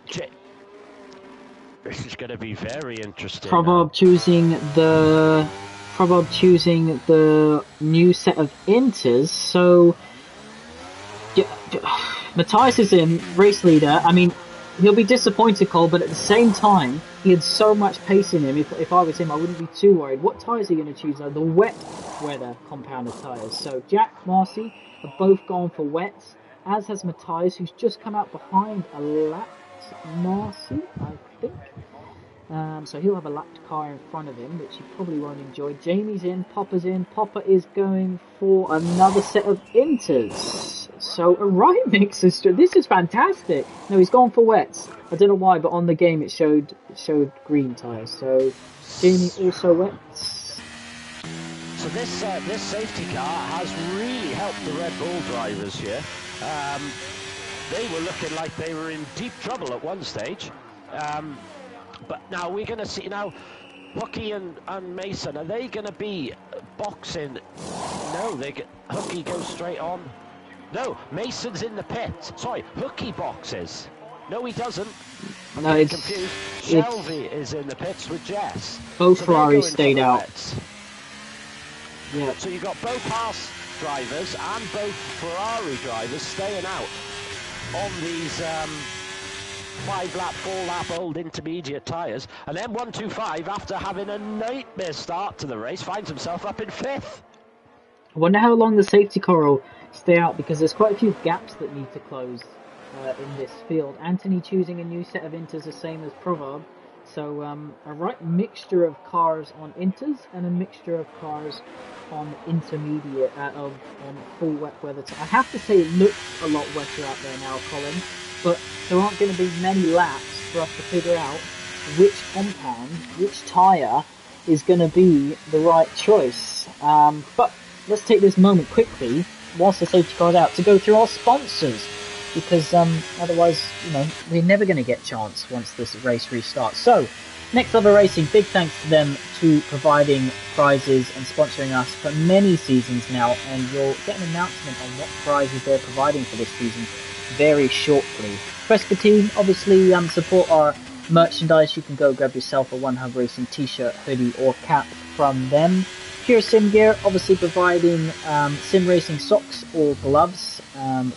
Speaker 2: This is going to be very interesting.
Speaker 1: Proverb choosing the new set of inters. So Matthias is in race leader. I mean, he'll be disappointed, Cole, but at the same time, he had so much pace in him. If I was him, I wouldn't be too worried. What tyres are you going to choose? The wet weather compounded tyres. So Jack, Marcy have both gone for wets, as has Matthias, who's just come out behind a lapped Marcy, I think. So he'll have a lapped car in front of him, which he probably won't enjoy. Jamie's in, Popper's in. Popper is going for another set of inters. So a right mix is... This is fantastic. No, he's gone for wets. I don't know why, but on the game it showed green tyres. So Jamie also wets.
Speaker 2: So this safety car has really helped the Red Bull drivers here. They were looking like they were in deep trouble at one stage. But now we're going to see now, Hooky and Mason, are they going to be boxing? No, Hooky goes straight on. No, Mason's in the pit. Sorry, Hooky boxes. No, he doesn't.
Speaker 1: No, it's
Speaker 2: confused. Shelby is in the pits with Jess.
Speaker 1: Both Ferraris stayed out.
Speaker 2: Yeah. So you've got both Haas drivers and both Ferrari drivers staying out on these 5-lap, 4-lap old intermediate tyres. And then 125, after having a nightmare start to the race, finds himself up in 5th.
Speaker 1: I wonder how long the safety car will stay out, because there's quite a few gaps that need to close in this field. Anthony choosing a new set of inters, the same as Proverb. So a right mixture of cars on inters and a mixture of cars on intermediate, on full wet weather. I have to say it looks a lot wetter out there now, Colin, but there aren't going to be many laps for us to figure out which compound, which tyre is going to be the right choice. But let's take this moment quickly, whilst the safety car's out, to go through our sponsors, because otherwise, we're never going to get a chance once this race restarts. So, Next Level Racing, big thanks to them to providing prizes and sponsoring us for many seasons now, and you'll get an announcement on what prizes they're providing for this season very shortly. Presbytine, obviously, support our merchandise. You can go grab yourself a One Hub Racing t-shirt, hoodie or cap from them. Pure Sim Gear, obviously providing sim racing socks or gloves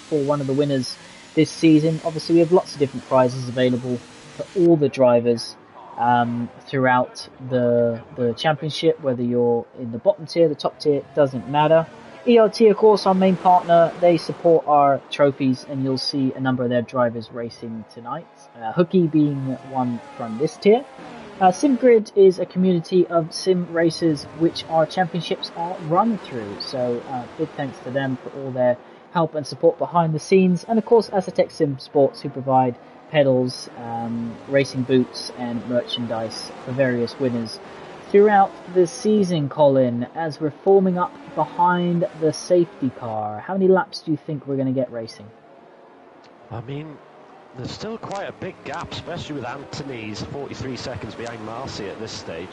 Speaker 1: for one of the winners this season. Obviously we have lots of different prizes available for all the drivers throughout the championship, whether you're in the bottom tier, the top tier, doesn't matter. ERT, of course, our main partner, they support our trophies, and you'll see a number of their drivers racing tonight. Hooky being one from this tier. SimGrid is a community of sim races which our championships are run through, so big thanks to them for all their help and support behind the scenes. And of course, Aztec Sim Sports, who provide pedals, racing boots and merchandise for various winners throughout the season. Colin, as we're forming up behind the safety car, how many laps do you think we're going to get racing?
Speaker 2: I mean, there's still quite a big gap, especially with Anthony's 43 seconds behind Marcy at this stage.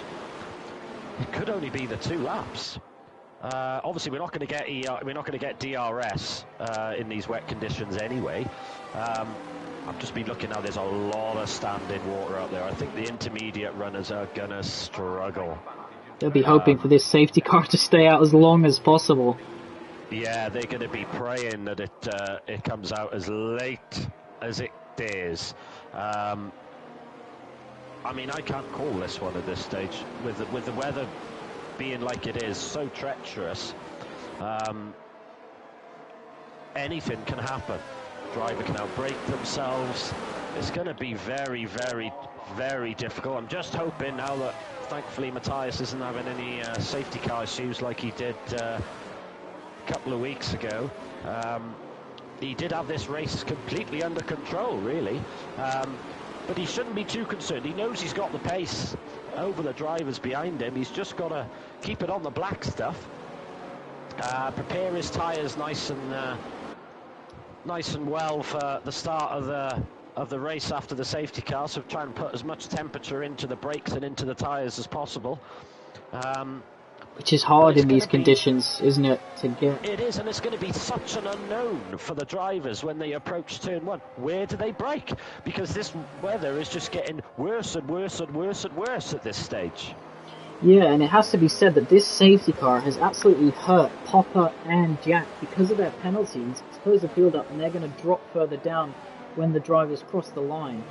Speaker 2: It could only be the 2 laps. Obviously, we're not going to get DRS in these wet conditions anyway. I've just been looking now. There's a lot of standing water out there. I think the intermediate runners are going to struggle.
Speaker 1: They'll be hoping for this safety car to stay out as long as possible.
Speaker 2: Yeah, they're going to be praying that it comes out as late as it is. I mean, I can't call this one at this stage with the weather being like it is, so treacherous, anything can happen. Driver can outbrake themselves. It's going to be very, very, very difficult. I'm just hoping now that, thankfully, Matthias isn't having any safety car issues like he did a couple of weeks ago. He did have this race completely under control, really. But he shouldn't be too concerned. He knows he's got the pace over the drivers behind him. He's just got to keep it on the black stuff. Prepare his tyres nice and well for the start of the race after the safety car. So try and put as much temperature into the brakes and into the tyres as possible.
Speaker 1: Which is hard in these conditions, isn't it, to get?
Speaker 2: It is, and it's going to be such an unknown for the drivers when they approach turn 1. Where do they brake? Because this weather is just getting worse and worse and worse and worse at this stage.
Speaker 1: Yeah, and it has to be said that this safety car has absolutely hurt Popper and Jack because of their penalties. Close the field up, and they're going to drop further down when the drivers cross the line.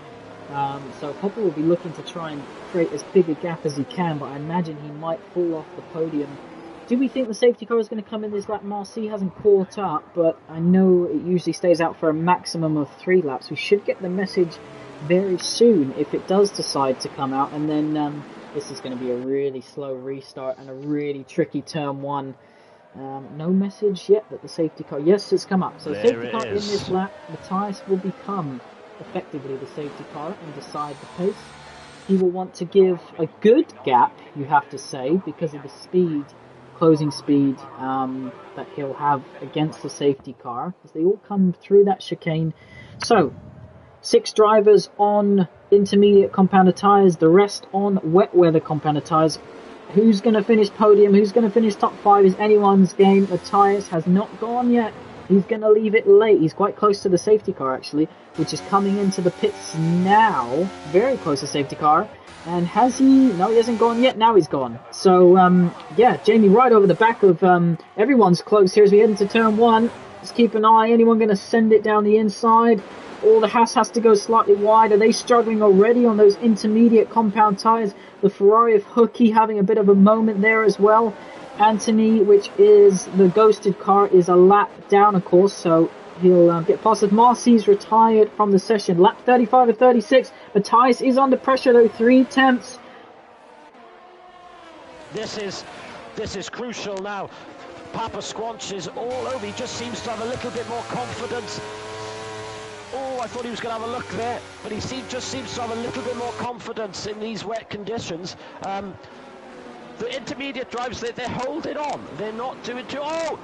Speaker 1: So Popper will be looking to try and create as big a gap as he can, but I imagine he might fall off the podium. Do we think the safety car is going to come in this lap? Marcy hasn't caught up, but I know it usually stays out for a maximum of 3 laps. We should get the message very soon if it does decide to come out, and then this is going to be a really slow restart and a really tricky turn 1. No message yet that the safety car... Yes, it's come up. So the safety car in this lap, Matthias will become effectively the safety car and decide the pace. He will want to give a good gap, you have to say, because of the speed, closing speed that he'll have against the safety car as they all come through that chicane. So 6 drivers on intermediate compounded tyres, the rest on wet weather compounded tyres. Who's going to finish podium? Who's going to finish top 5 is anyone's game. Matthias has not gone yet. He's going to leave it late. He's quite close to the safety car, actually, which is coming into the pits now. Very close to safety car. And has he? No, he hasn't gone yet. Now he's gone. So, yeah, Jamie right over the back of everyone's close here as we head into turn 1. Just keep an eye. Anyone going to send it down the inside? Or the Haas has to go slightly wide. Are they struggling already on those intermediate compound tyres? The Ferrari of Hooky having a bit of a moment there as well. Anthony, which is the ghosted car, is a lap down, of course, so he'll get past it. Marcy's retired from the session. Lap 35 to 36. Matthias is under pressure, though. 3 tenths.
Speaker 2: This is crucial now. Papa Squanch is all over. He just seems to have a little bit more confidence. Oh, I thought he was going to have a look there, but he just seems to have a little bit more confidence in these wet conditions. The intermediate drivers, they're holding on. They're not doing too... Oh!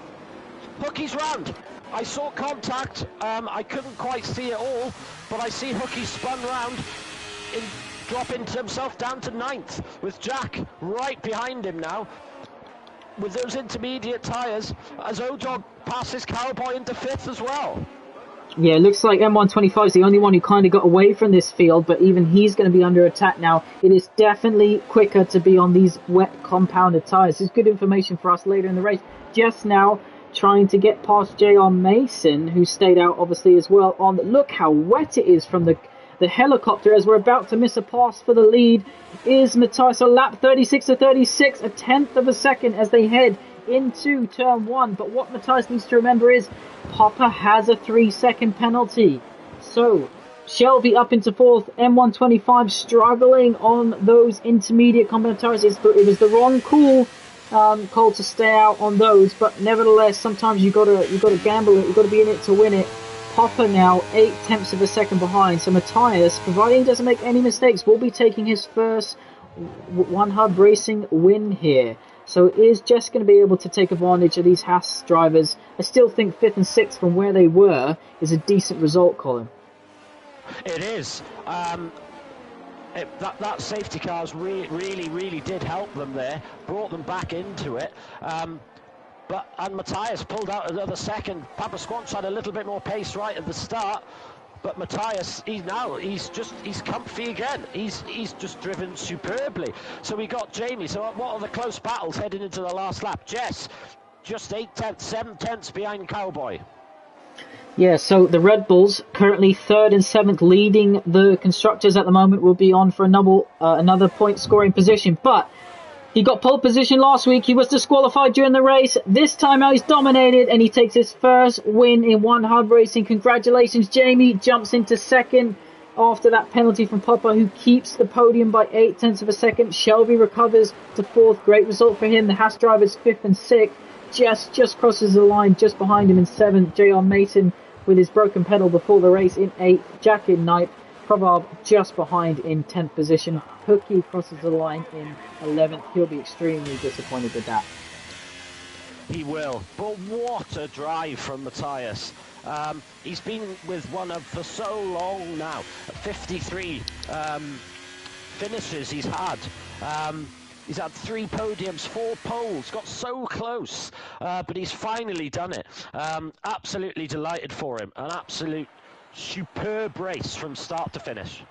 Speaker 2: Hookie's round. I saw contact. I couldn't quite see it all, but I see Hookie spun round, dropping himself down to 9th, with Jack right behind him now. With those intermediate tyres, as O-Dog passes Cowboy into 5th as well.
Speaker 1: Yeah, it looks like M125 is the only one who kind of got away from this field, but even he's going to be under attack now. It is definitely quicker to be on these wet compounded tyres. This is good information for us later in the race. Just now trying to get past JR Mason, who stayed out obviously as well. Look how wet it is from the helicopter as we're about to miss a pass for the lead. Is Matthias. So lap 36 to 36, a 10th of a second as they head into turn 1. But what Matthias needs to remember is Popper has a 3-second penalty. So Shelby up into 4th, M125 struggling on those intermediate compound tyres. It was the wrong call, Cole, to stay out on those, but nevertheless sometimes you gotta gamble it, you gotta be in it to win it. Popper now 8 tenths of a second behind, so Matthias, providing he doesn't make any mistakes, will be taking his first One Hub Racing win here. So is just going to be able to take advantage of these Haas drivers. I still think 5th and 6th from where they were is a decent result, Colin.
Speaker 2: It is. That safety cars really did help them there, brought them back into it. And Matthias pulled out another second. Papa Squanch had a little bit more pace right at the start. But Matthias, he's comfy again. He's just driven superbly. So we got Jamie. So what are the close battles heading into the last lap? Jess, just 8 tenths, 7 tenths behind Cowboy.
Speaker 1: Yeah, so the Red Bulls currently 3rd and 7th, leading the constructors at the moment, will be on for another point scoring position. But He got pole position last week. He was disqualified during the race. This time out, he's dominated, and he takes his first win in one hard racing. Congratulations, Jamie. Jumps into second after that penalty from Papa, who keeps the podium by 0.8 of a second. Shelby recovers to fourth. Great result for him. The Haas drivers fifth and sixth. Just crosses the line just behind him in seventh. JR Mason with his broken pedal before the race in eighth. Jack in ninth. Proverb just behind in 10th position. Hookie crosses the line in 11th. He'll be extremely disappointed with that.
Speaker 2: He will. But what a drive from Matthias. He's been with one of for so long now. 53 finishes he's had. He's had 3 podiums, 4 poles, got so close, but he's finally done it. Absolutely delighted for him. An absolute superb race from start to finish.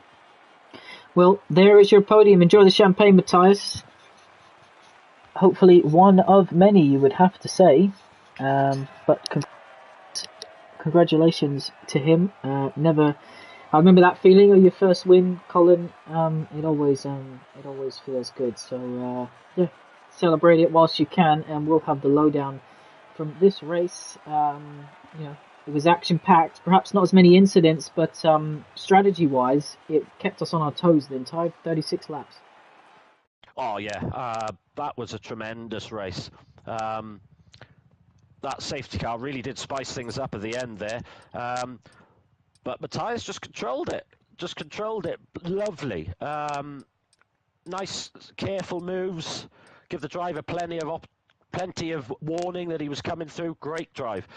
Speaker 1: Well, there is your podium. Enjoy the champagne, Matthias. Hopefully one of many, you would have to say. But congratulations to him. I remember that feeling of your first win, Colin. It always feels good. So yeah, celebrate it whilst you can, and we'll have the lowdown from this race. It was action-packed, perhaps not as many incidents, but strategy-wise, it kept us on our toes the entire 36 laps.
Speaker 2: Oh, yeah, that was a tremendous race. That safety car really did spice things up at the end there. But Matthias just controlled it. Lovely. Nice, careful moves. Give the driver plenty of warning that he was coming through. Great drive.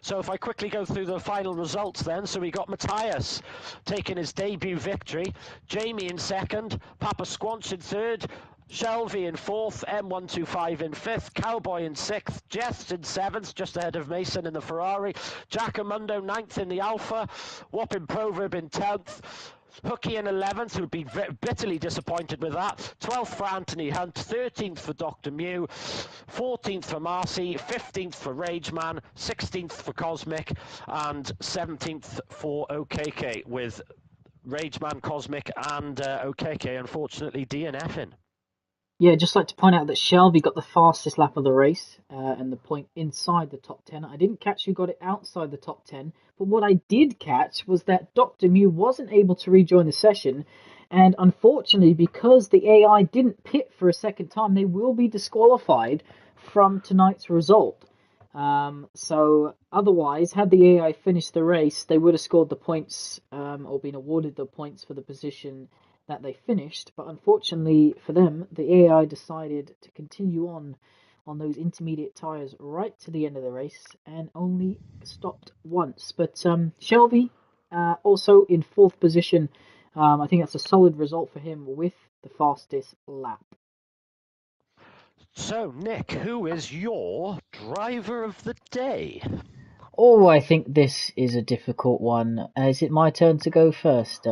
Speaker 2: So if I quickly go through the final results then. So we got Matthias taking his debut victory. Jamie in second. Papa Squanch in third. Shelby in fourth, M125 in fifth, Cowboy in sixth, Jess in seventh, just ahead of Mason in the Ferrari, Jack Amundo ninth in the Alpha, Whopping Proverb in 10th, Hookie in 11th, who'd be bitterly disappointed with that. 12th for Anthony Hunt, 13th for Dr. Mew, 14th for Marcy, 15th for Rageman, 16th for Cosmic, and 17th for OKK, with Rageman, Cosmic, and OKK unfortunately DNFing.
Speaker 1: Yeah, just like to point out that Shelby got the fastest lap of the race and the point inside the top 10. I didn't catch who got it outside the top 10, but what I did catch was that Dr. Mew wasn't able to rejoin the session, and unfortunately, because the AI didn't pit for a second time, they will be disqualified from tonight's result. So otherwise, had the AI finished the race, they would have scored the points or been awarded the points for the position that they finished, but unfortunately for them, the AI decided to continue on those intermediate tyres right to the end of the race and only stopped once. But Shelby also in fourth position. I think that's a solid result for him with the fastest lap.
Speaker 2: So, Nick, who is your driver of the day?
Speaker 1: Oh, I think this is a difficult one. Is it my turn to go first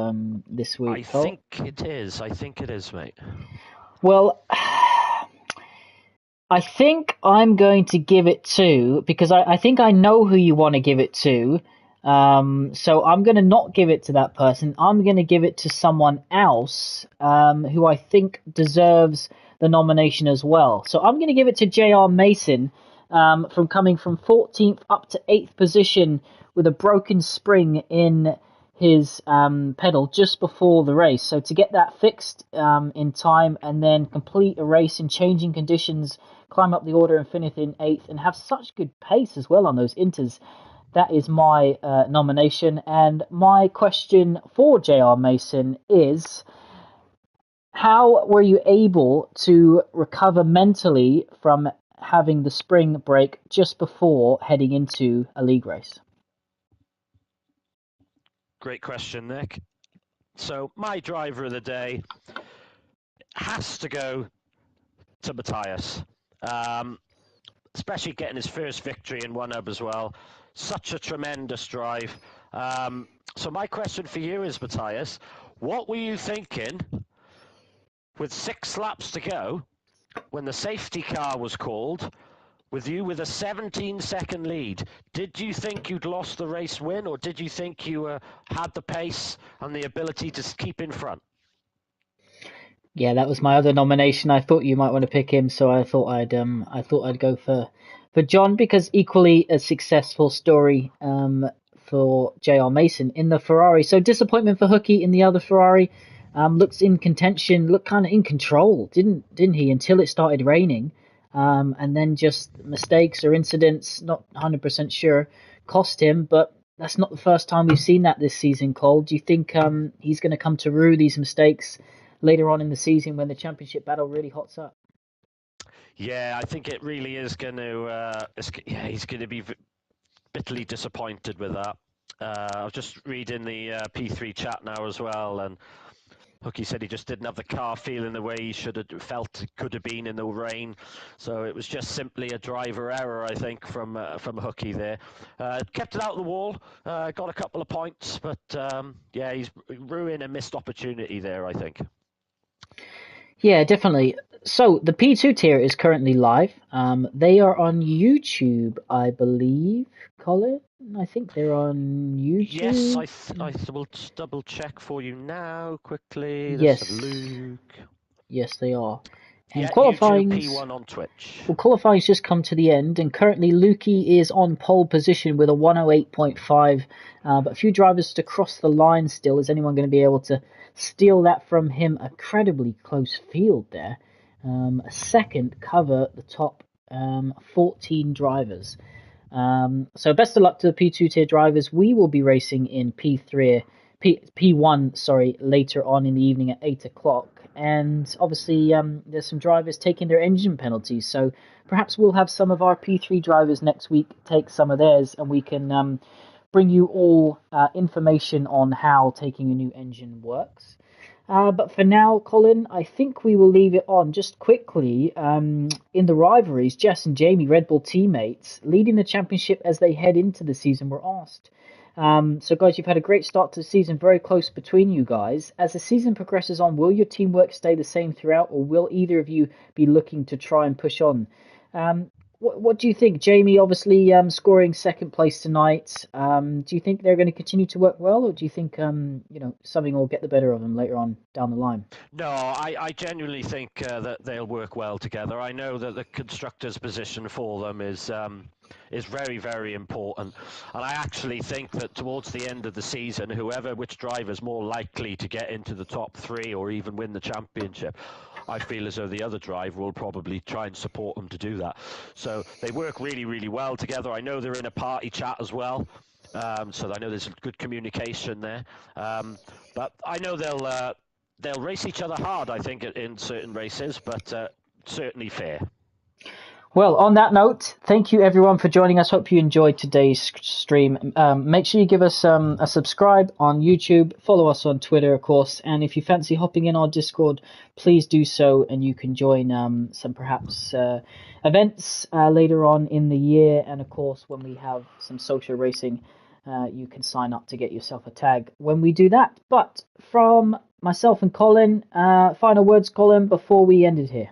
Speaker 1: this week,
Speaker 2: I
Speaker 1: Cole?
Speaker 2: think it is, mate.
Speaker 1: Well, I think I'm going to give it to, because I think I know who you want to give it to. So I'm going to not give it to that person. I'm going to give it to someone else who I think deserves the nomination as well. So I'm going to give it to JR Mason from coming from 14th up to 8th position with a broken spring in his pedal just before the race. So to get that fixed in time and then complete a race in changing conditions, climb up the order and finish in 8th and have such good pace as well on those inters. That is my nomination. And my question for JR Mason is, how were you able to recover mentally from having the spring break just before heading into a league race?
Speaker 2: Great question, Nick. So my driver of the day has to go to Matthias, especially getting his first victory in one hub as well. Such a tremendous drive. So my question for you is, Matthias, what were you thinking with 6 laps to go when the safety car was called, with you with a 17-second lead? Did you think you'd lost the race win, or did you think you had the pace and the ability to keep in front?
Speaker 1: Yeah, that was my other nomination. I thought you might want to pick him, so I thought I'd go for John because equally a successful story for JR Mason in the Ferrari. So disappointment for Hooky in the other Ferrari. Looks in contention, looked kind of in control, didn't he? Until it started raining, and then just mistakes or incidents, not 100% sure, cost him. But that's not the first time we've seen that this season, Cole. Do you think he's going to come to rue these mistakes later on in the season when the championship battle really hots up?
Speaker 2: Yeah, I think it really is going to. Yeah, he's going to be bitterly disappointed with that. I was just reading the P3 chat now as well, and Hooky said he just didn't have the car feeling the way he should have felt it could have been in the rain. So it was just simply a driver error, I think, from Hooky there. Kept it out of the wall, got a couple of points, but yeah, he's ruined a missed opportunity there, I think.
Speaker 1: Yeah, definitely. So the P2 tier is currently live. They are on YouTube, I believe, Colin. I think they're on
Speaker 2: Yes,
Speaker 1: YouTube.
Speaker 2: I will double check for you now quickly. Let's have a
Speaker 1: Yes,
Speaker 2: look.
Speaker 1: yes, they are. And
Speaker 2: Yeah, YouTube
Speaker 1: qualifying's
Speaker 2: P1 on Twitch.
Speaker 1: well, qualifying's just come to the end, and currently Lukey is on pole position with a 108.5, but a few drivers to cross the line still. Is anyone going to be able to steal that from him? A incredibly close field there. A second cover the top 14 drivers. So best of luck to the P2 tier drivers. We will be racing in P1, sorry, later on in the evening at 8 o'clock. And obviously, there's some drivers taking their engine penalties. So perhaps we'll have some of our P3 drivers next week take some of theirs, and we can bring you all information on how taking a new engine works. But for now, Colin, I think we will leave it on just quickly. In the rivalries, Jess and Jamie, Red Bull teammates, leading the championship as they head into the season, were asked. So, guys, you've had a great start to the season, very close between you guys. As the season progresses on, will your teamwork stay the same throughout, or will either of you be looking to try and push on? What do you think, Jamie? Obviously, scoring second place tonight. Do you think they're going to continue to work well, or do you think something will get the better of them later on down the line?
Speaker 2: No, I genuinely think that they'll work well together. I know that the constructor's position for them is very, very important. And I actually think that towards the end of the season, which driver is more likely to get into the top three or even win the championship, I feel as though the other driver will probably try and support them to do that. So they work really, really well together. I know they're in a party chat as well. So I know there's good communication there. But I know they'll race each other hard, I think, in certain races, but certainly fair.
Speaker 1: Well, on that note, thank you everyone for joining us. Hope you enjoyed today's stream. Make sure you give us a subscribe on YouTube, follow us on Twitter, of course, and if you fancy hopping in our Discord, please do so, and you can join some perhaps events later on in the year, and of course, when we have some social racing, you can sign up to get yourself a tag when we do that. But from myself and Colin, final words, Colin, before we end it here.